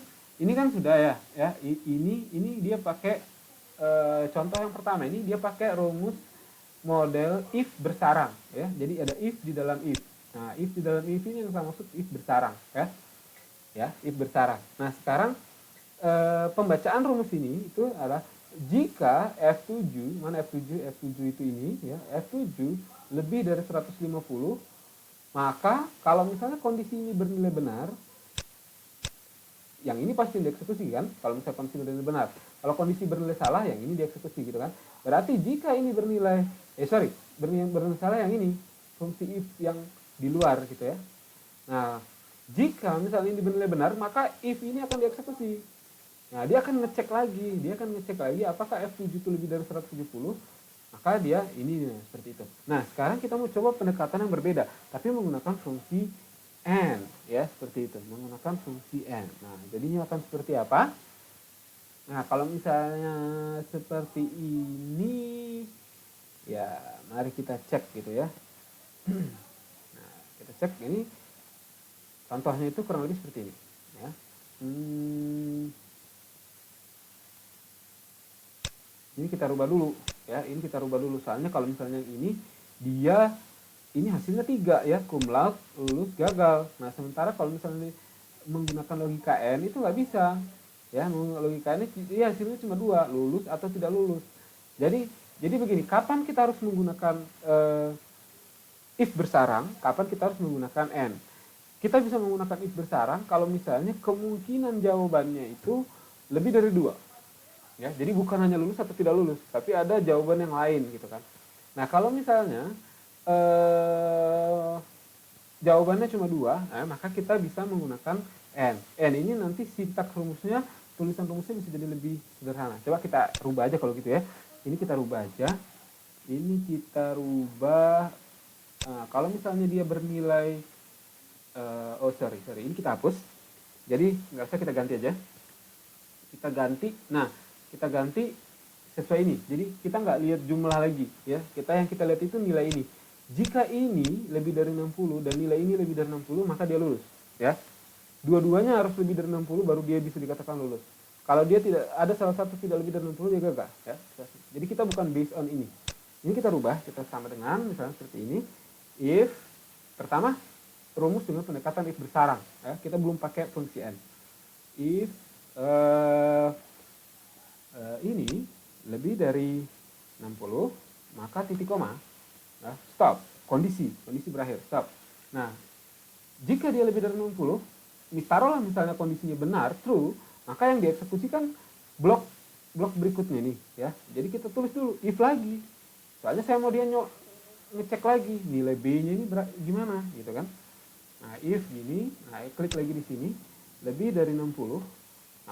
sudah ya. Ini dia pakai contoh yang pertama ini dia pakai rumus model if bersarang, ya. Jadi ada if di dalam if. Nah, if di dalam if ini yang saya maksud if bersarang, ya. Ya, if bersarang. Nah, sekarang pembacaan rumus ini itu adalah jika F7, mana F7 itu ini ya, F7 lebih dari 150, maka kalau misalnya kondisi ini bernilai benar, yang ini pasti dieksekusi kan, kalau misalnya kondisi bernilai benar. Kalau kondisi bernilai salah, yang ini dieksekusi gitu kan. Berarti jika ini bernilai bernilai salah yang ini, fungsi if yang di luar gitu ya. Nah, jika misalnya ini bernilai benar, maka if ini akan dieksekusi. Nah, dia akan ngecek lagi apakah F7 itu lebih dari 170, maka dia ini seperti itu. Nah, sekarang kita mau coba pendekatan yang berbeda, tapi menggunakan fungsi n, ya, seperti itu, menggunakan fungsi n. Nah, jadinya akan seperti apa? Nah, kalau misalnya seperti ini, ya, mari kita cek gitu ya. Nah, kita cek ini, contohnya itu kurang lebih seperti ini, ya. Ini kita rubah dulu ya, soalnya kalau misalnya yang ini dia ini hasilnya 3 ya, cum laude, lulus, gagal. Nah sementara kalau misalnya menggunakan logika N itu nggak bisa ya, logika N ya hasilnya cuma 2, lulus atau tidak lulus. Jadi begini, kapan kita harus menggunakan if bersarang, kapan kita harus menggunakan N. Kita bisa menggunakan if bersarang kalau misalnya kemungkinan jawabannya itu lebih dari 2. Ya, jadi bukan hanya lulus atau tidak lulus, tapi ada jawaban yang lain gitu kan. Nah, kalau misalnya jawabannya cuma 2, maka kita bisa menggunakan N. N ini nanti sintaks rumusnya, tulisan rumusnya bisa jadi lebih sederhana. Coba kita rubah aja kalau gitu ya. Ini kita rubah aja. Ini kita rubah. Nah, kalau misalnya dia bernilai, ini kita hapus. Jadi nggak usah, kita ganti aja. Kita ganti. Nah, kita ganti sesuai ini. Jadi kita nggak lihat jumlah lagi ya. Yang kita lihat itu nilai ini. Jika ini lebih dari 60 dan nilai ini lebih dari 60, maka dia lulus ya. Dua-duanya harus lebih dari 60 baru dia bisa dikatakan lulus. Kalau dia tidak ada salah satu tidak lebih dari 60, dia gagal ya. Jadi kita bukan based on ini. Ini kita rubah, kita sama dengan misalnya seperti ini. If pertama rumus dengan pendekatan if bersarang ya. Kita belum pakai fungsi N. If ini lebih dari 60, maka titik koma, ya, stop, kondisi berakhir, stop. Nah, jika dia lebih dari 60, taruhlah misalnya kondisinya benar, true, maka yang dieksekusikan blok berikutnya nih, ya. Jadi kita tulis dulu if lagi, soalnya saya mau dia ngecek lagi nilai B-nya ini gimana, gitu kan. Nah, if gini, nah klik lagi di sini, lebih dari 60,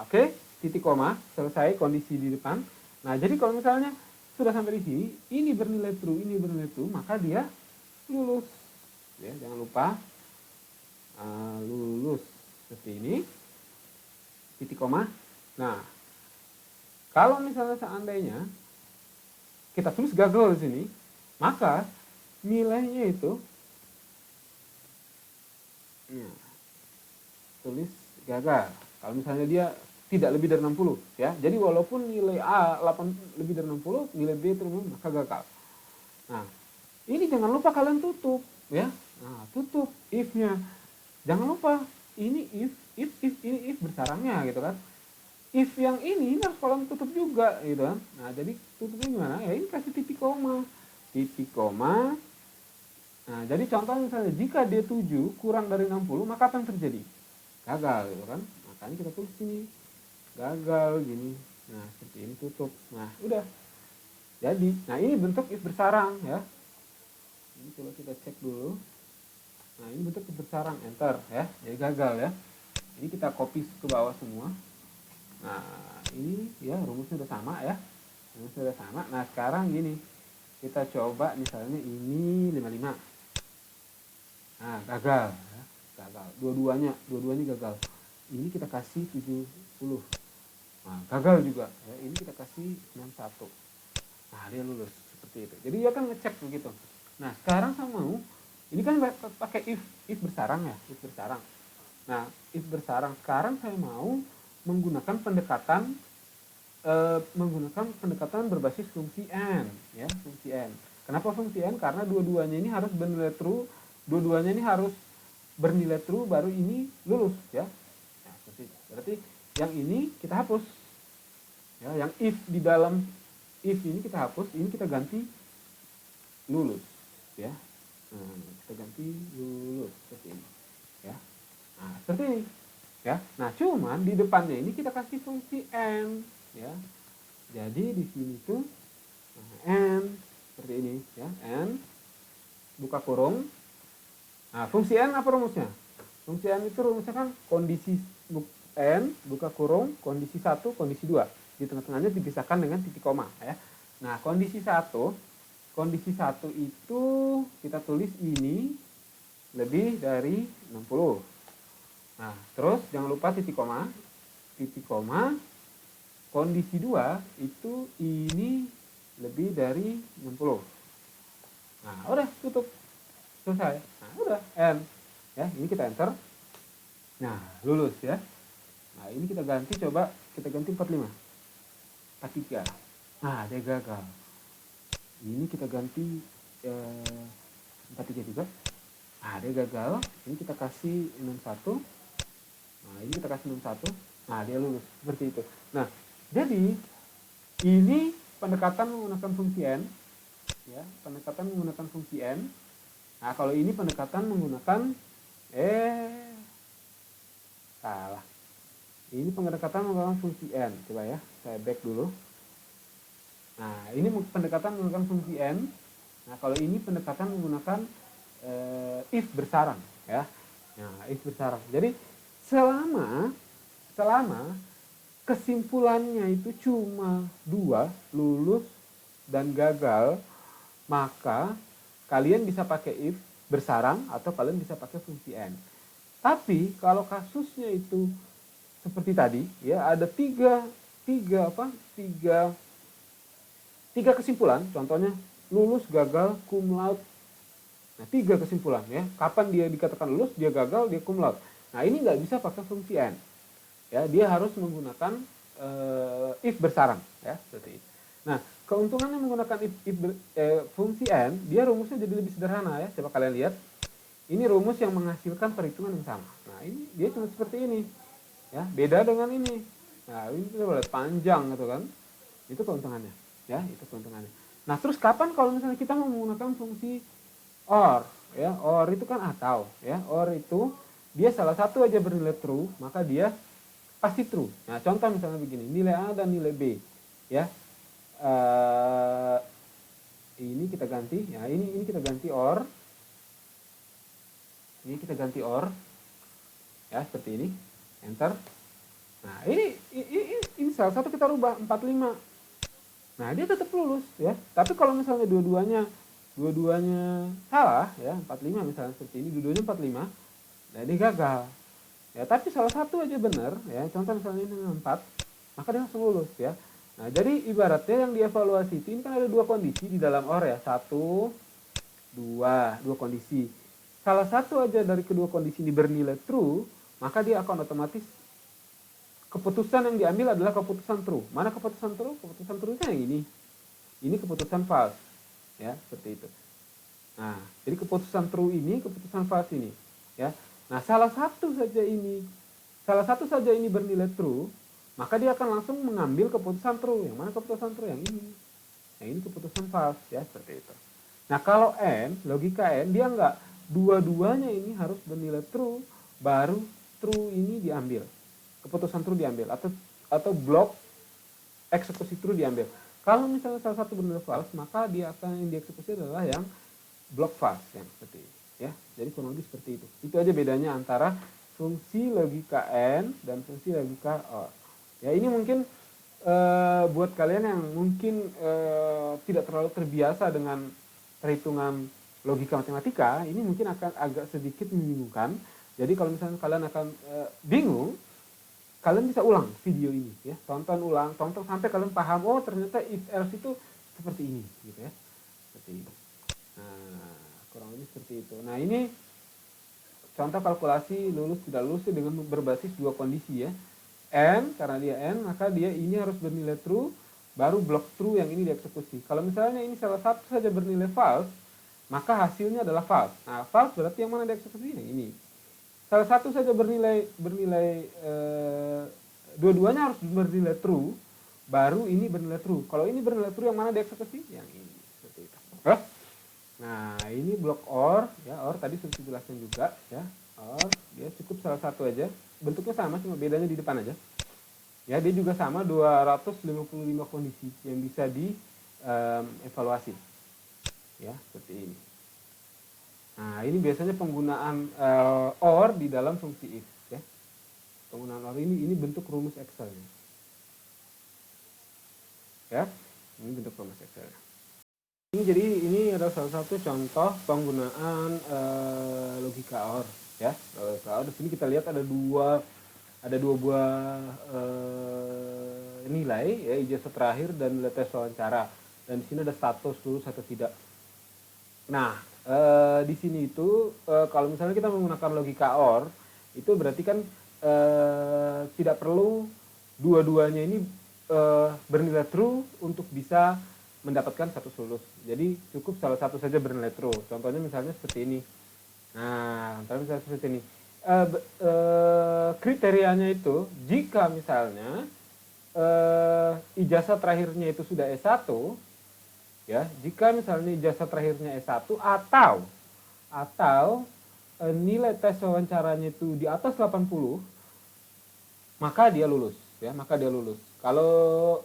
oke, titik koma, selesai kondisi di depan. Nah, jadi kalau misalnya sudah sampai di sini, ini bernilai true, maka dia lulus. Ya, jangan lupa lulus seperti ini, titik koma. Nah, kalau misalnya seandainya kita tulis gagal di sini, maka nilainya itu tulis gagal. Kalau misalnya dia tidak lebih dari 60 ya. Jadi walaupun nilai A 8 lebih dari 60, nilai B terus maka gagal. Nah, ini jangan lupa kalian tutup ya. Nah, tutup if-nya. Jangan lupa ini if ini if bersarangnya gitu kan. If yang ini harus kalian tutup juga gitu kan. Nah, jadi tutupnya gimana? Ya ini kasih titik koma. Titik koma. Nah, jadi contohnya misalnya jika dia 7 kurang dari 60, maka apa yang terjadi? Gagal gitu kan. Makanya kita tulis sini. Gagal gini. Nah, seperti ini tutup. Nah, udah. Jadi, nah ini bentuk if bersarang ya. Ini coba kita cek dulu. Nah, ini bentuk if bersarang, enter ya. Jadi gagal ya. Ini kita copy ke bawah semua. Nah, ini ya rumusnya udah sama ya. Rumusnya udah sama. Nah, sekarang gini. Kita coba misalnya ini 55. Nah, gagal ya. Gagal. Dua-duanya gagal. Ini kita kasih 70. Nah, gagal juga ya. Ini kita kasih 61. Nah, dia lulus seperti itu. Jadi dia kan ngecek begitu. Nah, sekarang saya mau ini kan pakai if bersarang ya, if bersarang. Nah, if bersarang sekarang saya mau menggunakan pendekatan berbasis fungsi N ya, fungsi N. Kenapa fungsi N? Karena dua-duanya ini harus bernilai true, dua-duanya ini harus bernilai true baru ini lulus ya. Nah, seperti itu. Berarti yang ini kita hapus. Ya, yang if di dalam if ini kita hapus, ini kita ganti lulus ya. Nah, kita ganti lulus seperti ini ya. Nah, seperti ini ya. Nah, cuman di depannya ini kita kasih fungsi N ya. Jadi di sini tuh N seperti ini ya. N buka kurung. Nah, fungsi N apa rumusnya? Fungsi N itu rumusnya kan kondisi N buka kurung kondisi 1, kondisi 2. Di tengah-tengahnya dipisahkan dengan titik koma ya. Nah, kondisi 1 itu kita tulis ini lebih dari 60. Nah, terus jangan lupa titik koma. Titik koma. Kondisi 2 itu ini lebih dari 60. Nah, udah tutup. Selesai. Nah, udah N. Ya, ini kita enter. Nah, lulus ya. Nah, ini kita ganti, coba kita ganti 45. 43. Nah, dia gagal. Ini kita ganti 43 juga. Nah, dia gagal. Ini kita kasih 61. Nah, ini kita kasih 61. Nah, dia lulus. Seperti itu. Nah, jadi ini pendekatan menggunakan fungsi n, ya, pendekatan menggunakan fungsi n. Nah, kalau ini pendekatan menggunakan salah. Ini pendekatan menggunakan fungsi n. Coba ya, saya back dulu. Nah, ini pendekatan menggunakan fungsi n. Nah, kalau ini pendekatan menggunakan if bersarang, ya. Nah, if bersarang. Jadi selama kesimpulannya itu cuma 2, lulus dan gagal, maka kalian bisa pakai if bersarang atau kalian bisa pakai fungsi n. Tapi kalau kasusnya itu seperti tadi, ya, ada tiga kesimpulan, contohnya lulus, gagal, cum laude. Nah, 3 kesimpulan, ya. Kapan dia dikatakan lulus, dia gagal, dia cum laude. Nah, ini nggak bisa pakai fungsi n, ya. Dia harus menggunakan if bersarang, ya, seperti itu. Nah, keuntungannya menggunakan fungsi n, dia rumusnya jadi lebih sederhana, ya. Coba kalian lihat, ini rumus yang menghasilkan perhitungan yang sama. Nah, ini dia cuma seperti ini, ya. Beda dengan ini. Nah, ini kita lihat panjang gitu kan. Itu keuntungannya, ya. Itu keuntungannya. Nah, terus kapan kalau misalnya kita mau menggunakan fungsi or, ya, or itu kan atau, ya, or itu dia salah satu aja bernilai true, maka dia pasti true. Nah, contoh misalnya begini, nilai A dan nilai B, ya, ini kita ganti, ya, ini kita ganti or, ya, seperti ini, enter. Nah, ini salah satu kita rubah 45. Nah, dia tetap lulus, ya. Tapi kalau misalnya dua-duanya salah, ya, 45 misalnya seperti ini, dua-duanya 45, nah dia gagal. Ya, tapi salah satu aja benar, ya. Contoh misalnya ini 4, maka dia langsung lulus, ya. Nah, jadi ibaratnya yang dievaluasi itu ini kan ada 2 kondisi di dalam OR, ya. 1, 2 kondisi. Salah satu aja dari kedua kondisi ini bernilai true, maka dia akan otomatis keputusan yang diambil adalah keputusan true. Mana keputusan true? Keputusan true-nya yang ini. Ini keputusan false, ya, seperti itu. Nah, jadi keputusan true ini, keputusan false ini, ya. Nah, salah satu saja ini bernilai true, maka dia akan langsung mengambil keputusan true. Yang mana keputusan true? Yang ini. Yang ini keputusan false, ya, seperti itu. Nah, kalau n, logika n, dia enggak, dua-duanya ini harus bernilai true, baru true ini diambil. Keputusan true diambil, atau blok eksekusi true diambil. Kalau misalnya salah satu bernilai false, maka dia akan yang dieksekusi adalah yang blok false, yang seperti ini. Ya, jadi kurang lebih seperti itu. Itu aja bedanya antara fungsi logika n dan fungsi logika or. Ya, ini mungkin buat kalian yang mungkin tidak terlalu terbiasa dengan perhitungan logika matematika, ini mungkin akan agak sedikit membingungkan. Jadi kalau misalnya kalian akan bingung, kalian bisa ulang video ini, ya. Tonton sampai kalian paham, oh ternyata if else itu seperti ini, gitu, ya. Seperti itu. Nah, kurang lebih seperti itu. Nah, ini contoh kalkulasi lulus tidak lulus dengan berbasis 2 kondisi, ya. N, karena dia n, maka dia ini harus bernilai true, baru blok true yang ini dieksekusi. Kalau misalnya ini salah satu saja bernilai false, maka hasilnya adalah false. Nah, false berarti yang mana dieksekusi? Yang ini. Salah satu saja bernilai dua-duanya harus bernilai true, baru ini bernilai true. Kalau ini bernilai true, yang mana dieksekusi? Yang ini. Seperti itu. Nah, ini blok OR, ya. OR tadi sudah dijelaskan juga, ya. OR dia cukup salah satu aja. Bentuknya sama, cuma bedanya di depan aja. Ya, dia juga sama 255 kondisi yang bisa dievaluasi. Ya, seperti ini. Nah, ini biasanya penggunaan OR di dalam fungsi if, ya. Penggunaan OR ini bentuk rumus Excel-nya. Ya, ini bentuk rumus Excel-nya. Jadi ini adalah salah satu contoh penggunaan logika OR, ya. Logika OR. Di sini kita lihat ada dua buah nilai, ya, ijazah terakhir dan nilai tes wawancara. Dan di sini ada status lulus atau tidak. Nah, di sini itu kalau misalnya kita menggunakan logika OR, itu berarti kan tidak perlu dua-duanya ini bernilai true untuk bisa mendapatkan status lulus. Jadi cukup salah satu saja bernilai true. Contohnya misalnya seperti ini. Nah, misalnya seperti ini. Kriterianya itu jika misalnya ijazah terakhirnya itu sudah S1, ya, jika misalnya ijazah terakhirnya S1 atau nilai tes wawancaranya itu di atas 80, maka dia lulus, ya, maka dia lulus. Kalau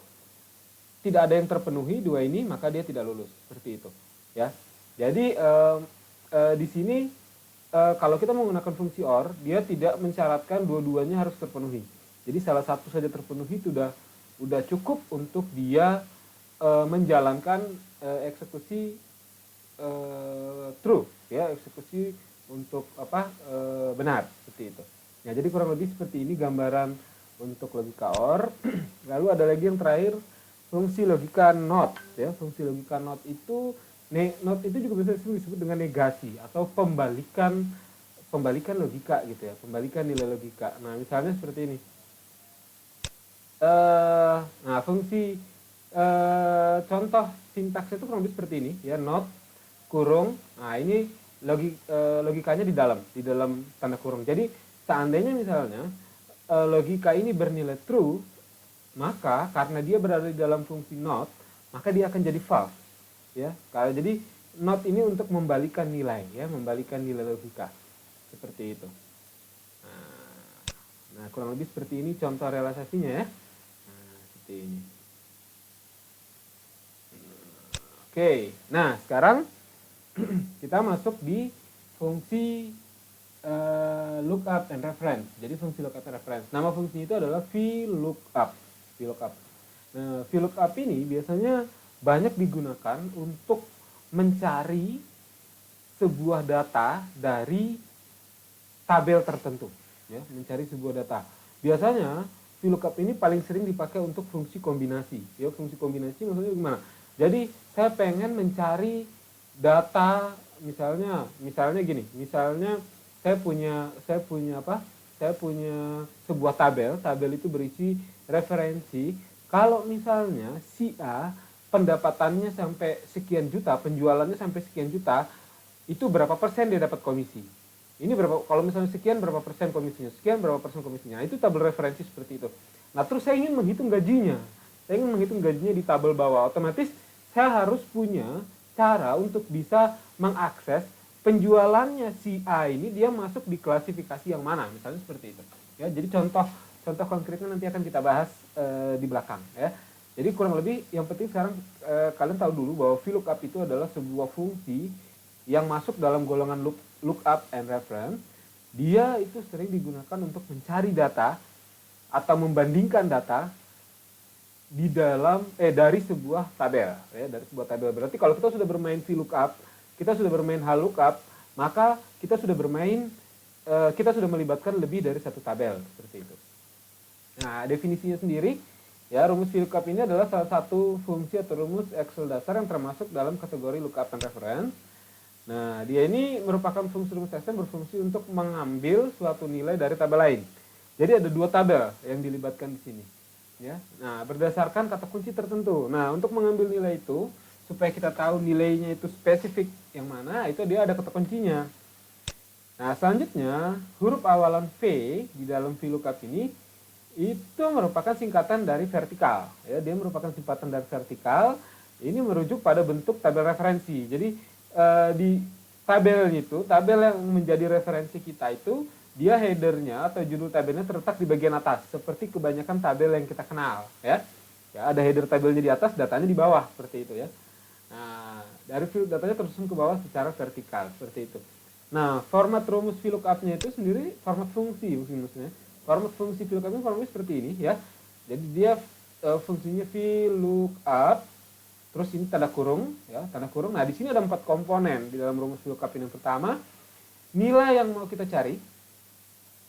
tidak ada yang terpenuhi dua ini, maka dia tidak lulus, seperti itu, ya. Jadi di sini kalau kita menggunakan fungsi OR, dia tidak mensyaratkan dua-duanya harus terpenuhi. Jadi salah satu saja terpenuhi itu udah cukup untuk dia menjalankan eksekusi true, ya, eksekusi untuk benar, seperti itu. Ya, jadi kurang lebih seperti ini gambaran untuk logika OR. Lalu ada lagi yang terakhir, fungsi logika NOT, ya. Fungsi logika NOT itu NOT itu juga bisa disebut dengan negasi atau pembalikan logika gitu ya, pembalikan nilai logika. Nah, misalnya seperti ini. Nah, fungsi contoh sintaksnya itu kurang lebih seperti ini ya, NOT kurung. Nah, ini logikanya di dalam tanda kurung. Jadi seandainya misalnya logika ini bernilai true, maka karena dia berada di dalam fungsi NOT, maka dia akan jadi false. Ya, jadi not ini untuk membalikan nilai, ya, membalikan nilai logika, seperti itu. Nah, kurang lebih seperti ini contoh realisasinya, ya. Nah, seperti ini. Oke, nah sekarang kita masuk di fungsi lookup and reference. Jadi fungsi lookup and reference, nama fungsinya itu adalah VLOOKUP. Nah, VLOOKUP ini biasanya banyak digunakan untuk mencari sebuah data dari tabel tertentu, ya, mencari sebuah data. Biasanya VLOOKUP ini paling sering dipakai untuk fungsi kombinasi, ya. Fungsi kombinasi maksudnya gimana? Jadi saya pengen mencari data, misalnya gini, misalnya saya punya sebuah tabel itu berisi referensi. Kalau misalnya si A pendapatannya sampai sekian juta, penjualannya sampai sekian juta, itu berapa persen dia dapat komisi. Ini berapa, kalau misalnya sekian berapa persen komisinya, sekian berapa persen komisinya. Itu tabel referensi seperti itu. Nah, terus saya ingin menghitung gajinya. Saya ingin menghitung gajinya di tabel bawah. Otomatis saya harus punya cara untuk bisa mengakses penjualannya si A ini, dia masuk di klasifikasi yang mana, misalnya seperti itu. Ya, jadi contoh konkretnya nanti akan kita bahas di belakang, ya. Jadi kurang lebih yang penting sekarang kalian tahu dulu bahwa VLOOKUP itu adalah sebuah fungsi yang masuk dalam golongan lookup and reference. Dia itu sering digunakan untuk mencari data atau membandingkan data di dalam dari sebuah tabel, ya, dari sebuah tabel. Berarti kalau kita sudah bermain VLOOKUP, kita sudah bermain HLOOKUP, maka kita sudah melibatkan lebih dari satu tabel, seperti itu. Nah, definisinya sendiri, ya, rumus VLOOKUP ini adalah salah satu fungsi atau rumus Excel dasar yang termasuk dalam kategori lookup and reference. Nah, dia ini merupakan fungsi rumus Excel berfungsi untuk mengambil suatu nilai dari tabel lain. Jadi ada dua tabel yang dilibatkan di sini, ya. Nah, berdasarkan kata kunci tertentu. Nah, untuk mengambil nilai itu supaya kita tahu nilainya itu spesifik yang mana, itu dia ada kata kuncinya. Nah, selanjutnya huruf awalan V di dalam VLOOKUP ini itu merupakan singkatan dari vertikal, ya. Dia merupakan singkatan dari vertikal. Ini merujuk pada bentuk tabel referensi. Jadi di tabel itu, tabel yang menjadi referensi kita itu, dia headernya atau judul tabelnya terletak di bagian atas, seperti kebanyakan tabel yang kita kenal, ya. Ya, ada header tabelnya di atas, datanya di bawah, seperti itu, ya. Nah, dari datanya tersusun ke bawah secara vertikal, seperti itu. Nah, format rumus VLOOKUP-nya itu sendiri format fungsi maksudnya. Format fungsi VLOOKUP-nya formatnya seperti ini, ya. Jadi dia fungsinya VLOOKUP, terus ini tanda kurung, ya, tanda kurung. Nah, di sini ada 4 komponen di dalam rumus VLOOKUP ini. Yang pertama, nilai yang mau kita cari,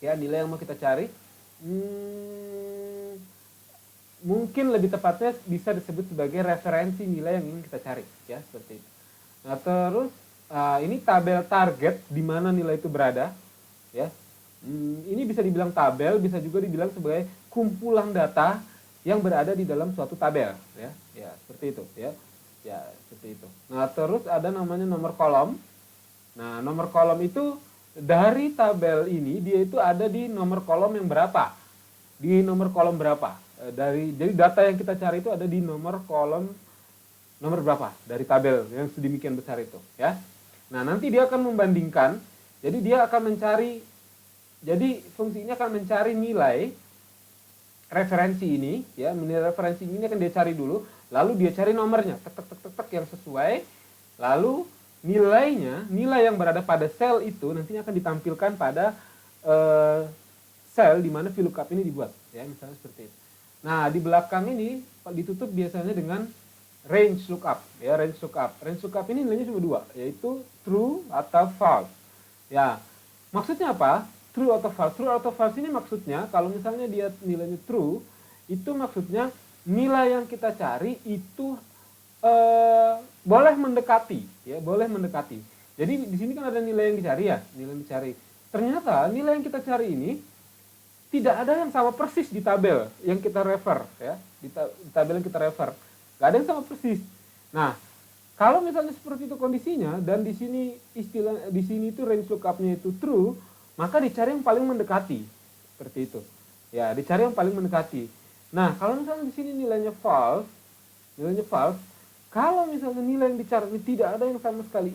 ya, nilai yang mau kita cari. Mungkin lebih tepatnya bisa disebut sebagai referensi nilai yang ingin kita cari, ya, seperti itu. Nah, terus ini tabel target di mana nilai itu berada, ya. Ini bisa dibilang tabel, bisa juga dibilang sebagai kumpulan data yang berada di dalam suatu tabel, ya, ya, seperti itu, ya. Ya, seperti itu. Nah, terus ada namanya nomor kolom. Nah, nomor kolom itu dari tabel ini dia itu ada di nomor kolom yang berapa? Di nomor kolom berapa? Jadi data yang kita cari itu ada di nomor kolom nomor berapa dari tabel yang sedemikian besar itu, ya. Nah, nanti dia akan membandingkan. Jadi dia akan mencari, jadi fungsinya akan mencari nilai referensi ini, ya. Nilai referensi ini akan dia cari dulu, lalu dia cari nomornya, tek tek tek tek, tek yang sesuai. Lalu nilainya, nilai yang berada pada sel itu nantinya akan ditampilkan pada sel di mana VLOOKUP ini dibuat, ya, misalnya seperti itu. Nah, di belakang ini ditutup biasanya dengan range lookup, ya, range lookup. Range lookup ini nilainya cuma dua, yaitu true atau false. Ya, maksudnya apa? True atau false. True atau false ini maksudnya kalau misalnya dia nilainya true, itu maksudnya nilai yang kita cari itu boleh mendekati, ya, boleh mendekati. Jadi di sini kan ada nilai yang dicari, ya, nilai yang dicari. Ternyata nilai yang kita cari ini tidak ada yang sama persis di tabel yang kita refer, ya, di tabel yang kita refer. Gak ada yang sama persis. Nah, kalau misalnya seperti itu kondisinya dan di sini di sini itu range lookupnya itu true, maka dicari yang paling mendekati. Seperti itu. Ya, dicari yang paling mendekati. Nah, kalau misalnya di sini nilainya false, kalau misalnya nilai yang dicari ini tidak ada sama sekali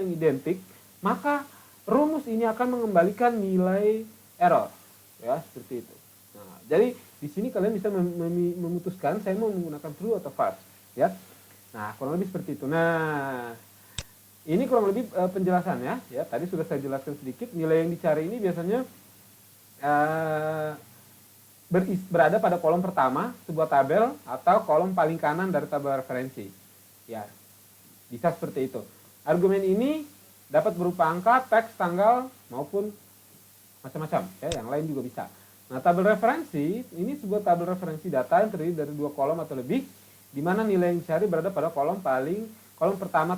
yang identik, maka rumus ini akan mengembalikan nilai error. Ya, seperti itu. Nah, jadi di sini kalian bisa memutuskan saya mau menggunakan true atau false, ya. Nah, kurang lebih seperti itu. Nah, ini kurang lebih penjelasannya, ya. Tadi sudah saya jelaskan sedikit. Nilai yang dicari ini biasanya berada pada kolom pertama sebuah tabel atau kolom paling kanan dari tabel referensi. Ya, bisa seperti itu. Argumen ini dapat berupa angka, teks, tanggal, maupun macam-macam, ya. Yang lain juga bisa. Nah, tabel referensi ini sebuah tabel referensi data yang terdiri dari dua kolom atau lebih, di mana nilai yang dicari berada pada kolom pertama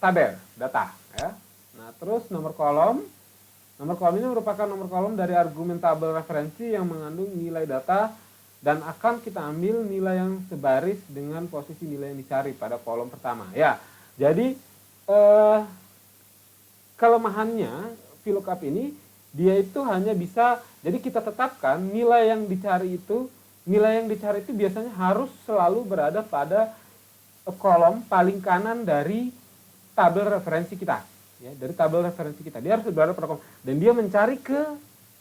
tabel data, ya. Nah, terus nomor kolom ini merupakan nomor kolom dari argumen tabel referensi yang mengandung nilai data dan akan kita ambil nilai yang sebaris dengan posisi nilai yang dicari pada kolom pertama, ya. Jadi kelemahannya VLOOKUP ini dia itu hanya bisa, jadi kita tetapkan nilai yang dicari itu biasanya harus selalu berada pada kolom paling kanan dari tabel referensi kita, ya, dari tabel referensi kita. Dia harus berada pada kolom dan dia mencari ke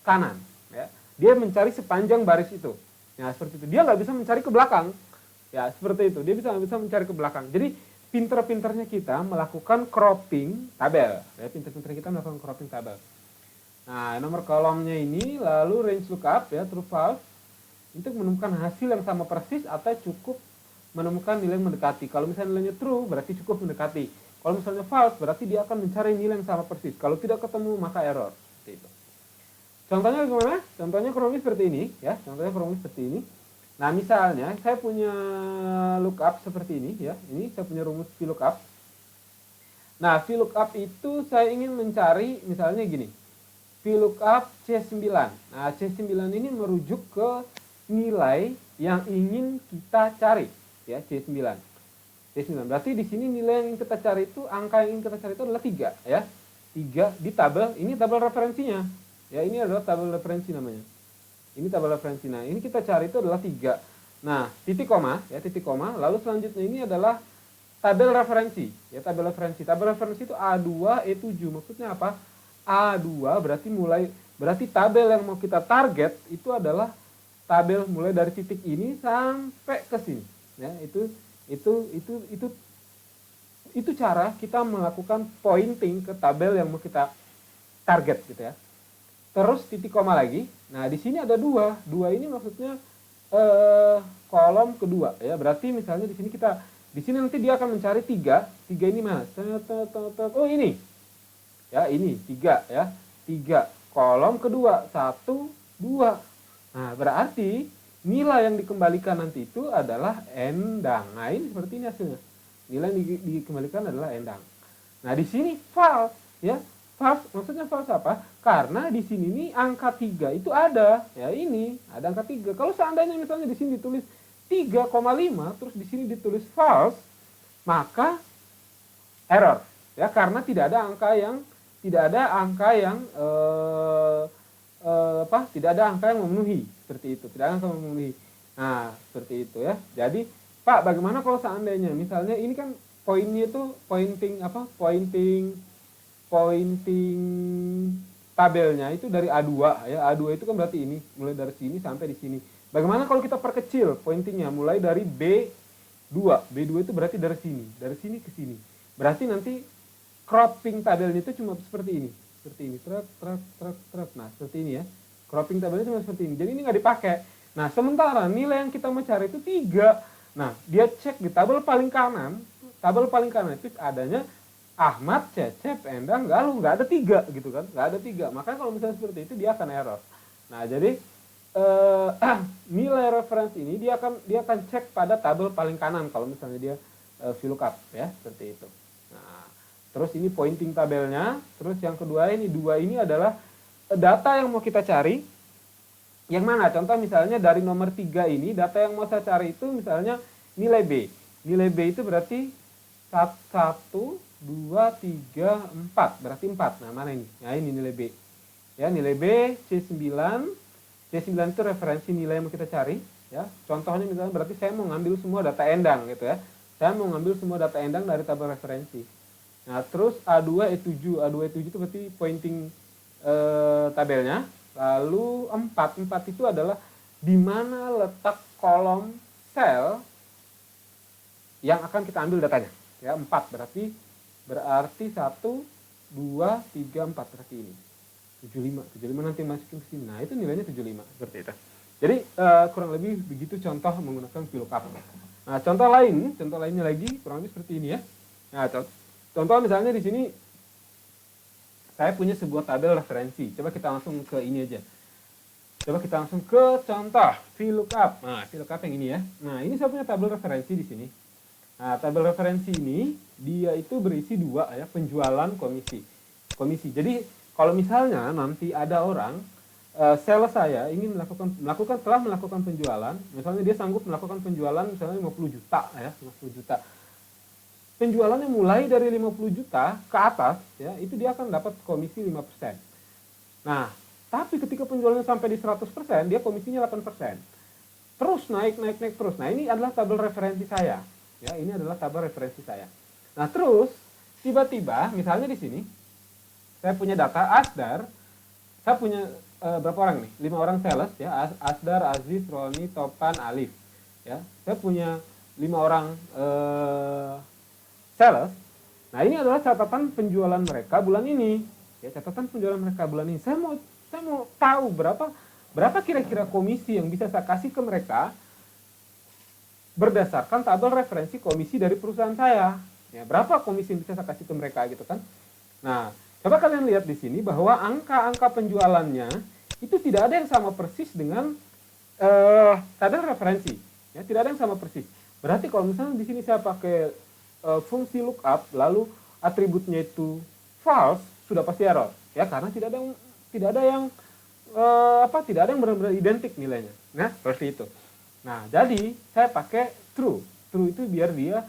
kanan, ya. Dia mencari sepanjang baris itu. Ya, seperti itu. Dia nggak bisa mencari ke belakang. Ya, seperti itu. Dia bisa mencari ke belakang. Jadi pinter-pinternya kita melakukan cropping tabel, ya, pinter-pinternya kita melakukan cropping tabel. Nah, nomor kolomnya ini lalu range lookup, ya, true false, untuk menemukan hasil yang sama persis atau cukup menemukan nilai yang mendekati. Kalau misalnya nilainya true berarti cukup mendekati. Kalau misalnya false berarti dia akan mencari nilai yang sama persis. Kalau tidak ketemu maka error. Seperti itu. Contohnya gimana? Contohnya kurang lebih seperti ini, ya. Contohnya kurang lebih seperti ini. Nah, misalnya saya punya lookup seperti ini, ya. Ini saya punya rumus VLOOKUP. Nah, VLOOKUP itu saya ingin mencari misalnya gini. VLOOKUP C9. Nah, C9 ini merujuk ke nilai yang ingin kita cari, ya, C9. C9. Berarti di sini nilai yang ingin kita cari itu, angka yang ingin kita cari itu adalah 3, ya. 3 di tabel, ini tabel referensinya. Ya, ini adalah tabel referensi namanya. Ini tabel referensi. Nah, ini kita cari itu adalah 3. Nah, titik koma, ya, titik koma. Lalu selanjutnya ini adalah tabel referensi, ya, tabel referensi. Tabel referensi itu A2, E7. Maksudnya apa? A2 berarti tabel yang mau kita target itu adalah tabel mulai dari titik ini sampai ke sini, ya. Itu cara kita melakukan pointing ke tabel yang mau kita target, gitu, ya. Terus titik koma lagi. Nah, di sini ada 2. 2 ini maksudnya kolom kedua, ya. Berarti misalnya di sini nanti dia akan mencari 3. 3 ini mana? Oh, ini. Ya, ini 3, ya. 3 kolom kedua, 1, 2. Nah, berarti nilai yang dikembalikan nanti itu adalah endang. Nah, ini seperti ini hasilnya. Nilai yang dikembalikan adalah endang. Nah, di sini false, ya. False, maksudnya false apa? Karena di sini nih angka 3 itu ada. Ya, ini ada angka 3. Kalau seandainya misalnya di sini ditulis 3,5 terus di sini ditulis false, maka error, ya, karena tidak ada angka yang tidak ada angka yang memenuhi, seperti itu, tidak ada angka yang memenuhi. Nah, seperti itu ya. Jadi, Pak, bagaimana kalau seandainya misalnya ini kan poinnya itu pointing tabelnya itu dari A2 ya. A2 itu kan berarti ini, mulai dari sini sampai di sini. Bagaimana kalau kita perkecil pointingnya mulai dari B2. B2 itu berarti dari sini ke sini. Berarti nanti cropping tabelnya itu cuma seperti ini. Seperti ini. Nah, seperti ini ya. Cropping tabelnya cuma seperti ini. Jadi ini nggak dipakai. Nah, sementara nilai yang kita mau cari itu 3. Nah, dia cek di tabel paling kanan. Tabel paling kanan itu adanya Ahmad, Cecep, Endang, Galuh, nggak ada 3 gitu kan, nggak ada 3. Makanya kalau misalnya seperti itu dia akan error. Nah, jadi nilai referensi ini dia akan cek pada tabel paling kanan kalau misalnya dia VLOOKUP ya, seperti itu. Nah, terus ini pointing tabelnya. Terus yang kedua ini 2 ini adalah data yang mau kita cari. Yang mana? Contoh misalnya dari nomor 3 ini data yang mau saya cari itu misalnya nilai B. Nilai B itu berarti 1, 2, 3, 4. Berarti 4. Nah, mana ini? Nah, ini nilai B. Ya, nilai B C9. C9 itu referensi nilai yang mau kita cari. Ya, contohnya misalnya berarti saya mau ngambil semua data Endang gitu ya. Saya mau ngambil semua data Endang dari tabel referensi. Nah, terus A2 E7. A2 E7 itu berarti pointing tabelnya. Lalu 4 itu adalah di mana letak kolom sel yang akan kita ambil datanya. Ya, 4 berarti 1, 2, 3, 4 berarti ini. 75 nanti masukin ke sini. Nah, itu nilainya 75 seperti itu. Jadi kurang lebih begitu contoh menggunakan VLOOKUP. Nah, contoh lainnya lagi kurang lebih seperti ini ya. Nah, contoh misalnya di sini saya punya sebuah tabel referensi. Coba kita langsung ke ini aja. Coba kita langsung ke contoh VLOOKUP. Nah, VLOOKUP yang ini ya. Nah, ini saya punya tabel referensi di sini. Nah, tabel referensi ini dia itu berisi 2 ya, penjualan komisi. Jadi kalau misalnya nanti ada orang sales saya ingin telah melakukan penjualan, misalnya dia sanggup melakukan penjualan misalnya 50 juta ya, 50 juta. Penjualannya mulai dari 50 juta ke atas ya, itu dia akan dapat komisi 5%. Nah, tapi ketika penjualannya sampai di 100%, dia komisinya 8%. Terus naik terus. Nah, ini adalah tabel referensi saya. Ya, ini adalah tabel referensi saya. Nah, terus tiba-tiba misalnya di sini saya punya data Asdar. Saya punya berapa orang nih? 5 orang sales ya. Asdar, Aziz, Roni, Topan, Alif. Ya, saya punya 5 orang sales. Nah, ini adalah catatan penjualan mereka bulan ini. Ya, catatan penjualan mereka bulan ini. Saya mau tahu berapa kira-kira komisi yang bisa saya kasih ke mereka berdasarkan tabel referensi komisi dari perusahaan saya. Ya, berapa komisi yang bisa saya kasih ke mereka gitu kan? Nah, coba kalian lihat di sini bahwa angka-angka penjualannya itu tidak ada yang sama persis dengan tabel referensi. Ya, tidak ada yang sama persis. Berarti kalau misalnya di sini saya pakai fungsi lookup lalu atributnya itu false, sudah pasti error. Ya, karena tidak ada yang benar-benar identik nilainya. Nah, seperti itu. Nah, jadi saya pakai true. True itu biar dia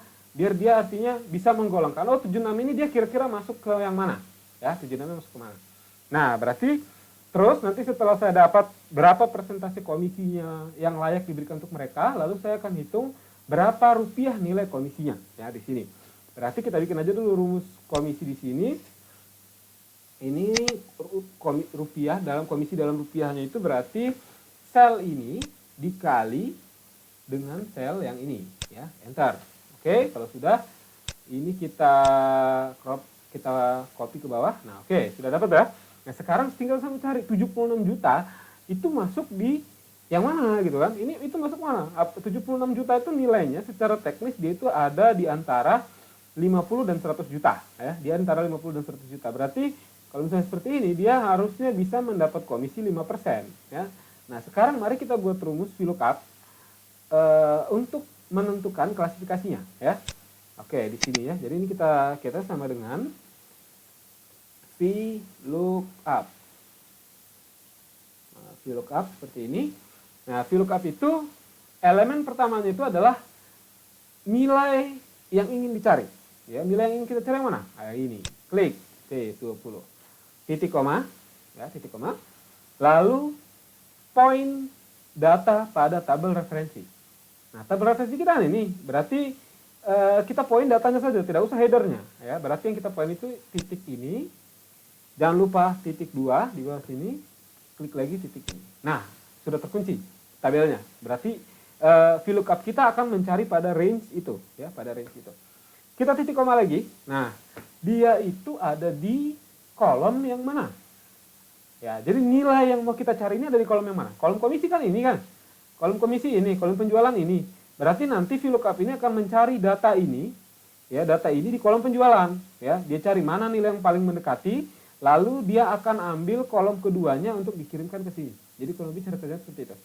artinya bisa menggolongkan. Oh, 76 ini dia kira-kira masuk ke yang mana? Ya, 76 masuk ke mana? Nah, berarti terus nanti setelah saya dapat berapa persentase komisinya yang layak diberikan untuk mereka, lalu saya akan hitung berapa rupiah nilai komisinya ya di sini. Berarti kita bikin aja dulu rumus komisi di sini. Ini rupiah dalam komisi dalam rupiahnya itu berarti sel ini dikali dengan sel yang ini ya, enter. Oke, kalau sudah ini kita copy ke bawah. Nah, oke, sudah dapat ya. Nah, sekarang tinggal saya cari 76 juta itu masuk di yang mana gitu kan. Ini itu masuk mana? 76 juta itu nilainya secara teknis dia itu ada di antara 50 dan 100 juta ya. Di antara 50 dan 100 juta. Berarti kalau misalnya seperti ini dia harusnya bisa mendapat komisi 5% ya. Nah, sekarang mari kita buat rumus VLOOKUP untuk menentukan klasifikasinya ya. Oke, di sini ya. Jadi ini kita sama dengan VLOOKUP. Nah, VLOOKUP seperti ini. Nah, VLOOKUP itu elemen pertamanya itu adalah nilai yang ingin dicari. Ya, nilai yang ingin kita cari yang mana? Nah, ini. Klik T20. Titik koma, ya, titik koma. Lalu point data pada tabel referensi. Nah, tabel referensi kita ini berarti kita point datanya saja, tidak usah headernya. Ya, berarti yang kita point itu titik ini. Jangan lupa titik 2 di bawah sini. Klik lagi titik ini. Nah, sudah terkunci tabelnya. Berarti VLOOKUP kita akan mencari pada range itu, ya, pada range itu. Kita titik koma lagi. Nah, dia itu ada di kolom yang mana? Ya, jadi nilai yang mau kita cari ini ada di kolom yang mana? Kolom komisi kan ini kan? Kolom komisi ini, kolom penjualan ini. Berarti nanti VLOOKUP ini akan mencari data ini, ya, data ini di kolom penjualan, ya. Dia cari mana nilai yang paling mendekati, lalu dia akan ambil kolom keduanya untuk dikirimkan ke sini. Jadi kurang lebih cara kerja seperti itu.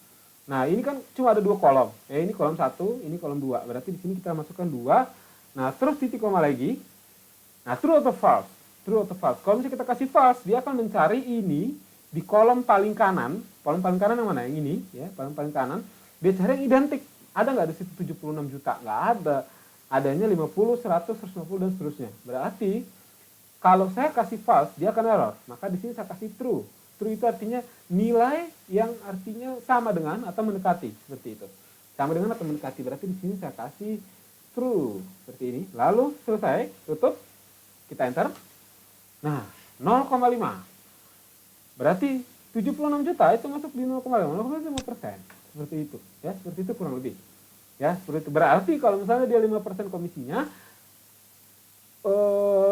Nah, ini kan cuma ada 2 kolom. Ya, ini kolom 1, ini kolom 2. Berarti di sini kita masukkan 2. Nah, terus titik koma lagi. Nah, true atau false? True atau false? Kalau misalnya kita kasih false, dia akan mencari ini di kolom paling kanan. Kolom paling kanan yang mana? Yang ini, ya, paling kanan. Dia cari yang identik. Ada nggak di situ 76 juta? Nggak ada. Adanya 50, 100, 150 dan seterusnya. Berarti kalau saya kasih false, dia akan error. Maka di sini saya kasih true. True itu artinya nilai yang artinya sama dengan atau mendekati, seperti itu. Sama dengan atau mendekati. Berarti di sini saya kasih true seperti ini. Lalu selesai, tutup. Kita enter. Nah, 0,5. Berarti 76 juta itu masuk di 0,5, 0,5%. Seperti itu, ya, seperti itu kurang lebih. Ya, seperti itu. Berarti kalau misalnya dia 5% komisinya,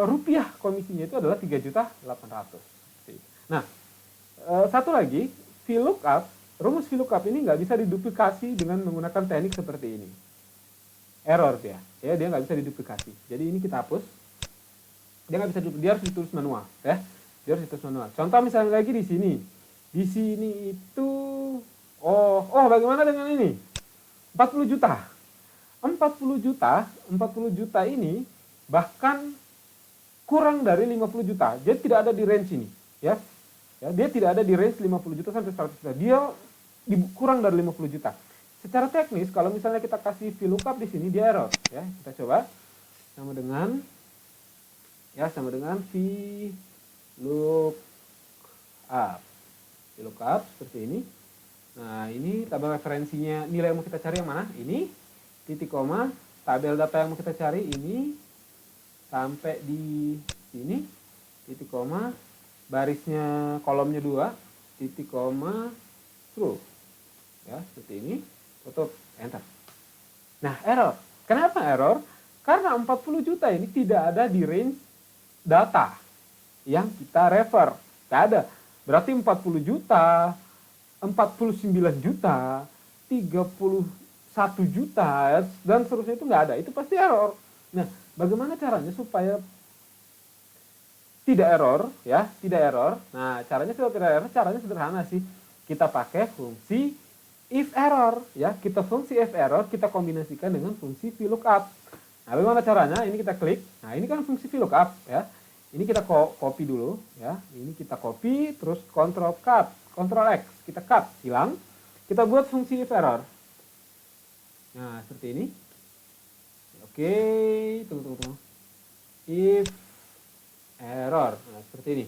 rupiah komisinya itu adalah 3.800.000. Nah, satu lagi, VLOOKUP, rumus VLOOKUP ini nggak bisa diduplikasi dengan menggunakan teknik seperti ini. Error dia, ya, dia nggak bisa diduplikasi. Jadi ini kita hapus. Dia nggak bisa, dia harus ditulis manual, ya. Dia harus ditulis manual. Contoh misalnya lagi di sini. Di sini itu, bagaimana dengan ini? 40 juta. 40 juta ini bahkan kurang dari 50 juta. Dia tidak ada di range ini, ya. Ya, dia tidak ada di range 50 juta sampai 100 juta. Dia kurang dari 50 juta. Secara teknis kalau misalnya kita kasih VLOOKUP di sini dia error, ya. Kita coba sama dengan VLOOKUP. VLOOKUP seperti ini. Nah, ini tabel referensinya, nilai yang mau kita cari yang mana? Ini, titik koma, tabel data yang mau kita cari ini, sampai di sini, titik koma, barisnya kolomnya 2, titik koma, true. Ya, seperti ini, tutup, enter. Nah, error. Kenapa error? Karena 40 juta ini tidak ada di range data yang kita refer. Tidak ada. Berarti 40 juta, 49 juta, 31 juta, dan seterusnya itu nggak ada. Itu pasti error. Nah, bagaimana caranya supaya tidak error, ya, tidak error? Nah, caranya supaya tidak error, caranya sederhana sih. Kita pakai fungsi if error, ya. Kita fungsi if error kita kombinasikan dengan fungsi VLOOKUP. Nah, bagaimana caranya? Ini kita klik. Nah, ini kan fungsi VLOOKUP, ya. Ini kita copy dulu, ya. Ini kita copy, terus Ctrl X, kita cut, hilang. Kita buat fungsi if error. Nah, seperti ini. Oke, tunggu. If error. Nah, seperti ini.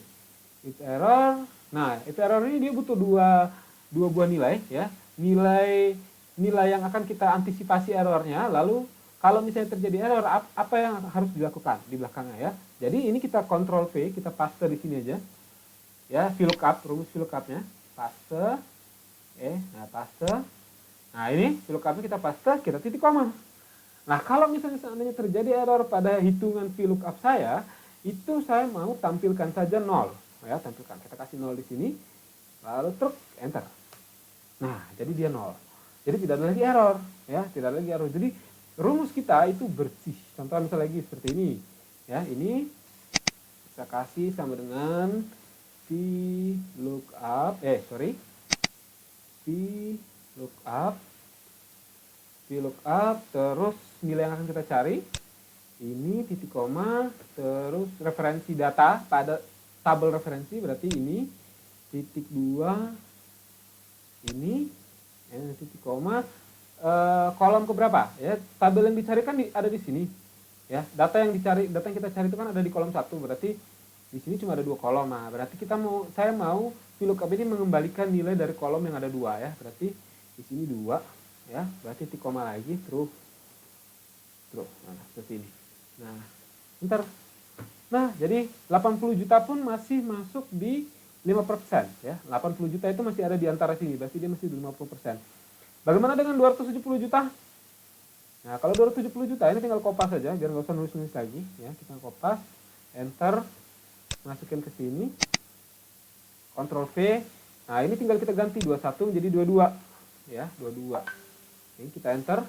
If error. Nah, if error ini dia butuh dua buah nilai, ya. Nilai yang akan kita antisipasi errornya. Lalu kalau misalnya terjadi error, apa yang harus dilakukan di belakangnya, ya. Jadi ini kita Ctrl V, kita paste di sini aja. Ya, VLOOKUP, rumus VLOOKUP-nya. Paste. Nah, paste. Nah, ini VLOOKUP-nya kita paste, kita titik koma. Nah, kalau misalnya seandainya terjadi error pada hitungan VLOOKUP saya, itu saya mau tampilkan saja 0. Ya, tampilkan. Kita kasih 0 di sini. Lalu truk, enter. Nah, jadi dia 0. Jadi tidak ada lagi error, ya, tidak ada lagi error. Jadi rumus kita itu bersih. Contoh misalnya lagi seperti ini. Ya, ini kita kasih sama dengan VLOOKUP terus nilai yang akan kita cari ini titik koma, terus referensi data pada tabel referensi, berarti ini titik 2 ini titik koma, kolom keberapa, ya. Tabel yang dicarikan ada di sini, ya. Data yang kita cari itu kan ada di kolom 1, berarti di sini cuma ada 2 kolom. Nah, berarti saya mau VLOOKUP ini mengembalikan nilai dari kolom yang ada 2 ya. Berarti di sini 2 ya, berarti titik koma lagi true. Nah, seperti ini. Nah, bentar. Nah, jadi 80 juta pun masih masuk di 5% ya. 80 juta itu masih ada di antara sini, berarti dia masih di 50%. Bagaimana dengan 270 juta? Nah, kalau 270 juta ini tinggal kopas saja biar nggak usah nulis-nulis lagi ya. Kita kopas, enter, masukin ke sini. Ctrl V. Nah, ini tinggal kita ganti 21 menjadi 22 ya, 22. Ini kita enter.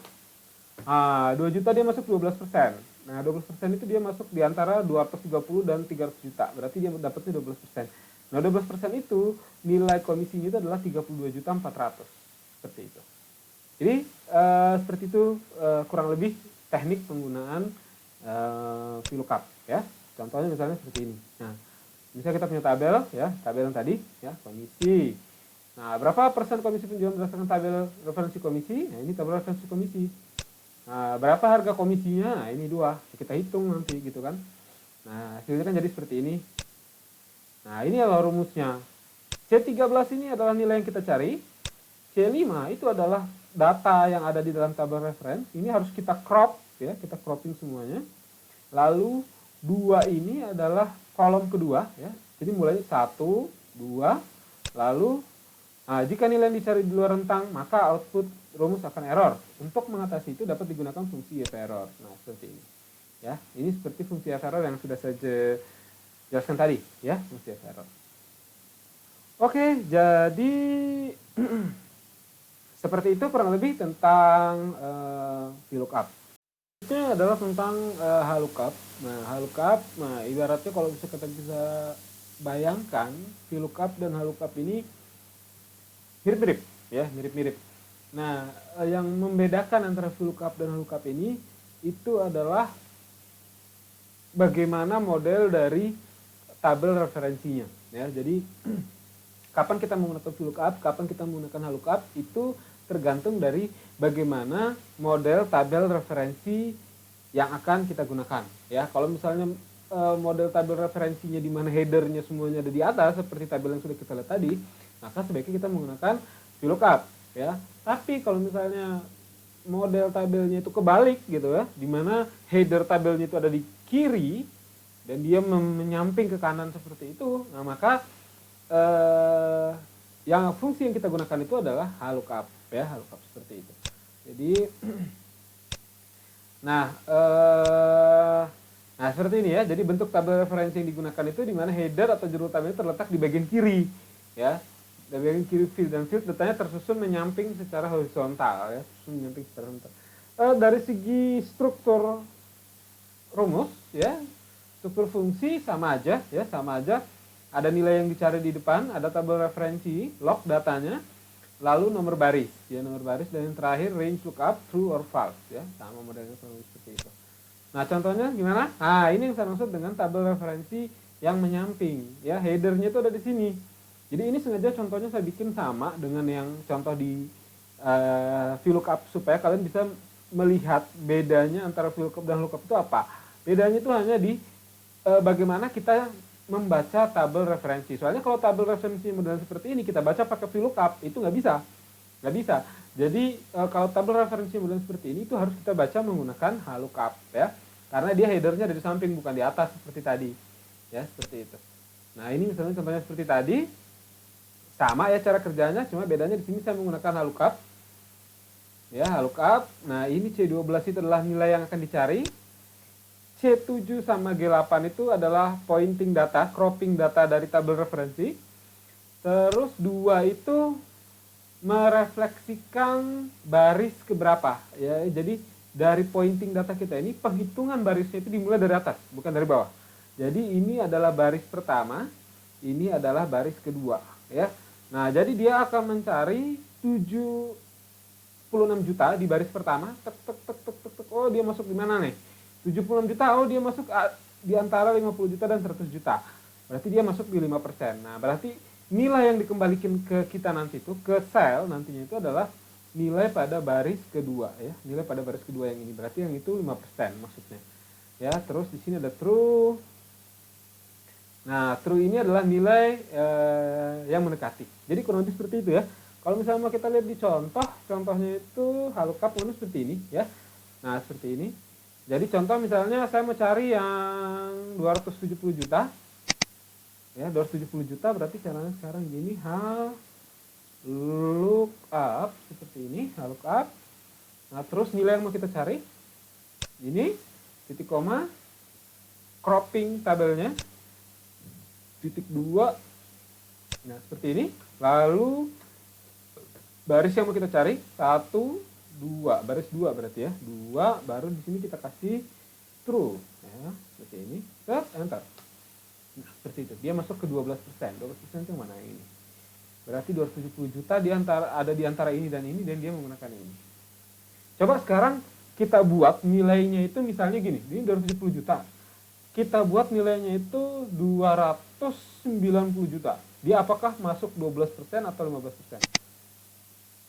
Nah, 2 juta dia masuk 12%. Nah, 12% itu dia masuk di antara 230 dan 300 juta. Berarti dia dapatnya 12%. Nah, 12% itu nilai komisinya itu adalah 32.400.000. Seperti itu. Jadi, seperti itu kurang lebih teknik penggunaan VLOOKUP ya. Contohnya misalnya seperti ini. Nah, misalnya kita punya tabel ya, tabel yang tadi ya, komisi. Nah, berapa persen komisi penjualan berdasarkan tabel referensi komisi? Nah, ini tabel referensi komisi. Nah, berapa harga komisinya? Nah, ini 2. Kita hitung nanti gitu kan. Nah, hasilnya kan jadi seperti ini. Nah, ini adalah rumusnya. C13 ini adalah nilai yang kita cari. C5 itu adalah data yang ada di dalam tabel referensi. Ini harus kita crop ya, kita cropping semuanya. Lalu 2 ini adalah kolom kedua ya. Jadi mulai 1, 2, lalu jika nilai yang dicari di luar rentang, maka output rumus akan error. Untuk mengatasi itu dapat digunakan fungsi if error. Nah, seperti ini. Ya, ini seperti fungsi if error yang sudah saya jelaskan tadi, ya, fungsi if error. Oke, jadi seperti itu kurang lebih tentang VLOOKUP. Itu adalah tentang HLOOKUP. Nah, HLOOKUP, ibaratnya kalau kita bisa bayangkan, VLOOKUP dan HLOOKUP ini mirip-mirip, ya, mirip-mirip. Nah, yang membedakan antara VLOOKUP dan HLOOKUP ini itu adalah bagaimana model dari tabel referensinya, ya. Jadi kapan kita menggunakan VLOOKUP, kapan kita menggunakan HLOOKUP itu tergantung dari bagaimana model tabel referensi yang akan kita gunakan, ya. Kalau misalnya model tabel referensinya di mana headernya semuanya ada di atas seperti tabel yang sudah kita lihat tadi, maka sebaiknya kita menggunakan VLOOKUP ya. Tapi kalau misalnya model tabelnya itu kebalik gitu ya, di mana header tabelnya itu ada di kiri dan dia menyamping ke kanan seperti itu, nah maka yang fungsi yang kita gunakan itu adalah HLOOKUP ya, HLOOKUP seperti itu. Jadi nah seperti ini ya. Jadi bentuk tabel referensi yang digunakan itu di mana header atau judul tabelnya terletak di bagian kiri ya. Di bagian kiri field, dan field datanya tersusun menyamping secara horizontal ya, menyamping secara horizontal. Dari segi struktur rumus ya, struktur fungsi sama aja ya, sama aja. Ada nilai yang dicari di depan, ada tabel referensi, log datanya, lalu nomor baris ya, nomor baris, dan yang terakhir range lookup true or false ya, sama modelnya seperti itu. Nah, contohnya gimana? Nah, ini yang saya maksud dengan tabel referensi yang menyamping ya, headernya itu ada di sini. Jadi ini sengaja contohnya saya bikin sama dengan yang contoh di VLOOKUP supaya kalian bisa melihat bedanya antara VLOOKUP dan lookup itu apa. Bedanya itu hanya di bagaimana kita membaca tabel referensi. Soalnya kalau tabel referensi model seperti ini kita baca pakai VLOOKUP itu nggak bisa. Jadi kalau tabel referensi model seperti ini itu harus kita baca menggunakan HLOOKUP ya, karena dia headernya ada di samping bukan di atas seperti tadi ya, seperti itu. Nah, ini misalnya contohnya seperti tadi. Sama ya cara kerjanya, cuma bedanya di sini saya menggunakan HLOOKUP. Ya, HLOOKUP. Nah, ini C12 itu adalah nilai yang akan dicari. C7 sama G8 itu adalah pointing data, cropping data dari tabel referensi. Terus 2 itu merefleksikan baris keberapa ya. Jadi dari pointing data kita ini penghitungan barisnya itu dimulai dari atas, bukan dari bawah. Jadi ini adalah baris pertama, ini adalah baris kedua ya. Nah, jadi dia akan mencari 76 juta di baris pertama. Oh, dia masuk di mana nih? 76 juta, oh dia masuk di antara 50 juta dan 100 juta. Berarti dia masuk di 5%. Nah, berarti nilai yang dikembalikan ke kita nanti itu, ke sel nantinya itu adalah nilai pada baris kedua ya. Nilai pada baris kedua yang ini. Berarti yang itu 5% maksudnya. Ya, terus di sini ada true. Nah, true ini adalah nilai yang mendekati. Jadi kurang lebih seperti itu ya. Kalau misalnya kita lihat di contoh, contohnya itu lookup seperti ini ya. Nah, seperti ini. Jadi contoh misalnya saya mau cari yang 270 juta. Ya, 270 juta berarti caranya sekarang gini, lookup seperti ini, lookup. Nah, terus nilai yang mau kita cari ini titik koma, cropping tabelnya titik 2. Nah, seperti ini. Lalu baris yang mau kita cari 1 2, baris 2 berarti ya. 2, baru di sini kita kasih true ya, seperti ini. Set, enter. Nah, seperti itu. Dia masuk ke 12%. 12% itu yang mana ini? Berarti 270 juta ada di antara ini dan dia menggunakan ini. Coba sekarang kita buat nilainya itu misalnya gini, ini 270 juta. Kita buat nilainya itu 290 juta. Dia apakah masuk 12% atau 15%?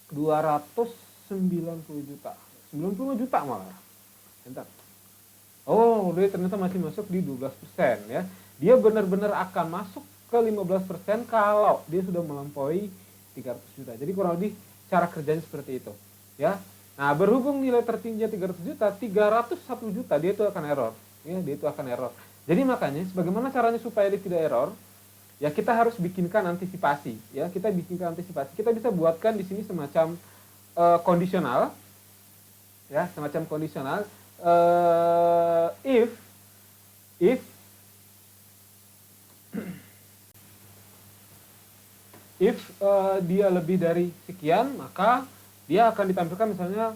290 juta. 90 juta malah. Enter. Oh, dia ternyata masih masuk di 12% ya. Dia benar-benar akan masuk ke 15% kalau dia sudah melampaui 300 juta. Jadi kurang lebih cara kerjanya seperti itu, ya. Nah, berhubung nilai tertingginya 300 juta, 301 juta dia itu akan error. Ya, dia itu akan error. Jadi makanya bagaimana caranya supaya dia tidak error? Ya, kita harus bikinkan antisipasi, ya. Kita bikinkan antisipasi. Kita bisa buatkan di sini semacam kondisional. Ya, semacam kondisional if dia lebih dari sekian, maka dia akan ditampilkan misalnya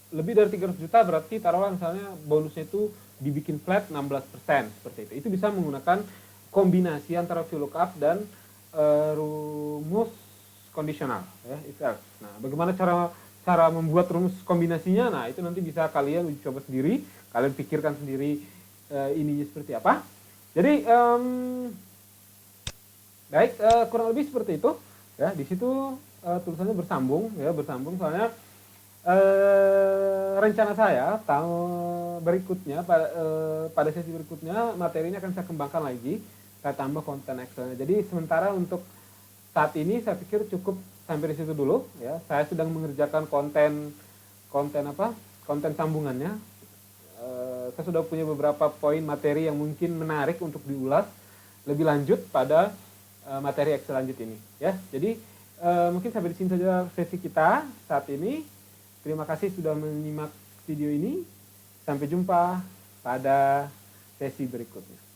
lebih dari 300 juta, berarti taruhlah misalnya bonusnya itu dibikin flat 16%, seperti itu. Itu bisa menggunakan kombinasi antara VLOOKUP dan rumus kondisional, ya, if else. Nah, bagaimana cara membuat rumus kombinasinya? Nah, itu nanti bisa kalian uji coba sendiri, kalian pikirkan sendiri ininya seperti apa. Jadi baik, kurang lebih seperti itu ya. Di situ tulisannya bersambung ya, bersambung soalnya rencana saya berikutnya pada sesi berikutnya materi ini akan saya kembangkan lagi, saya tambah konten Excelnya. Jadi sementara untuk saat ini saya pikir cukup sampai di situ dulu ya. Saya sedang mengerjakan konten sambungannya. Saya sudah punya beberapa poin materi yang mungkin menarik untuk diulas lebih lanjut pada materi Excel lanjut ini ya. Jadi mungkin sampai di sini saja sesi kita saat ini. Terima kasih sudah menyimak video ini. Sampai jumpa pada sesi berikutnya.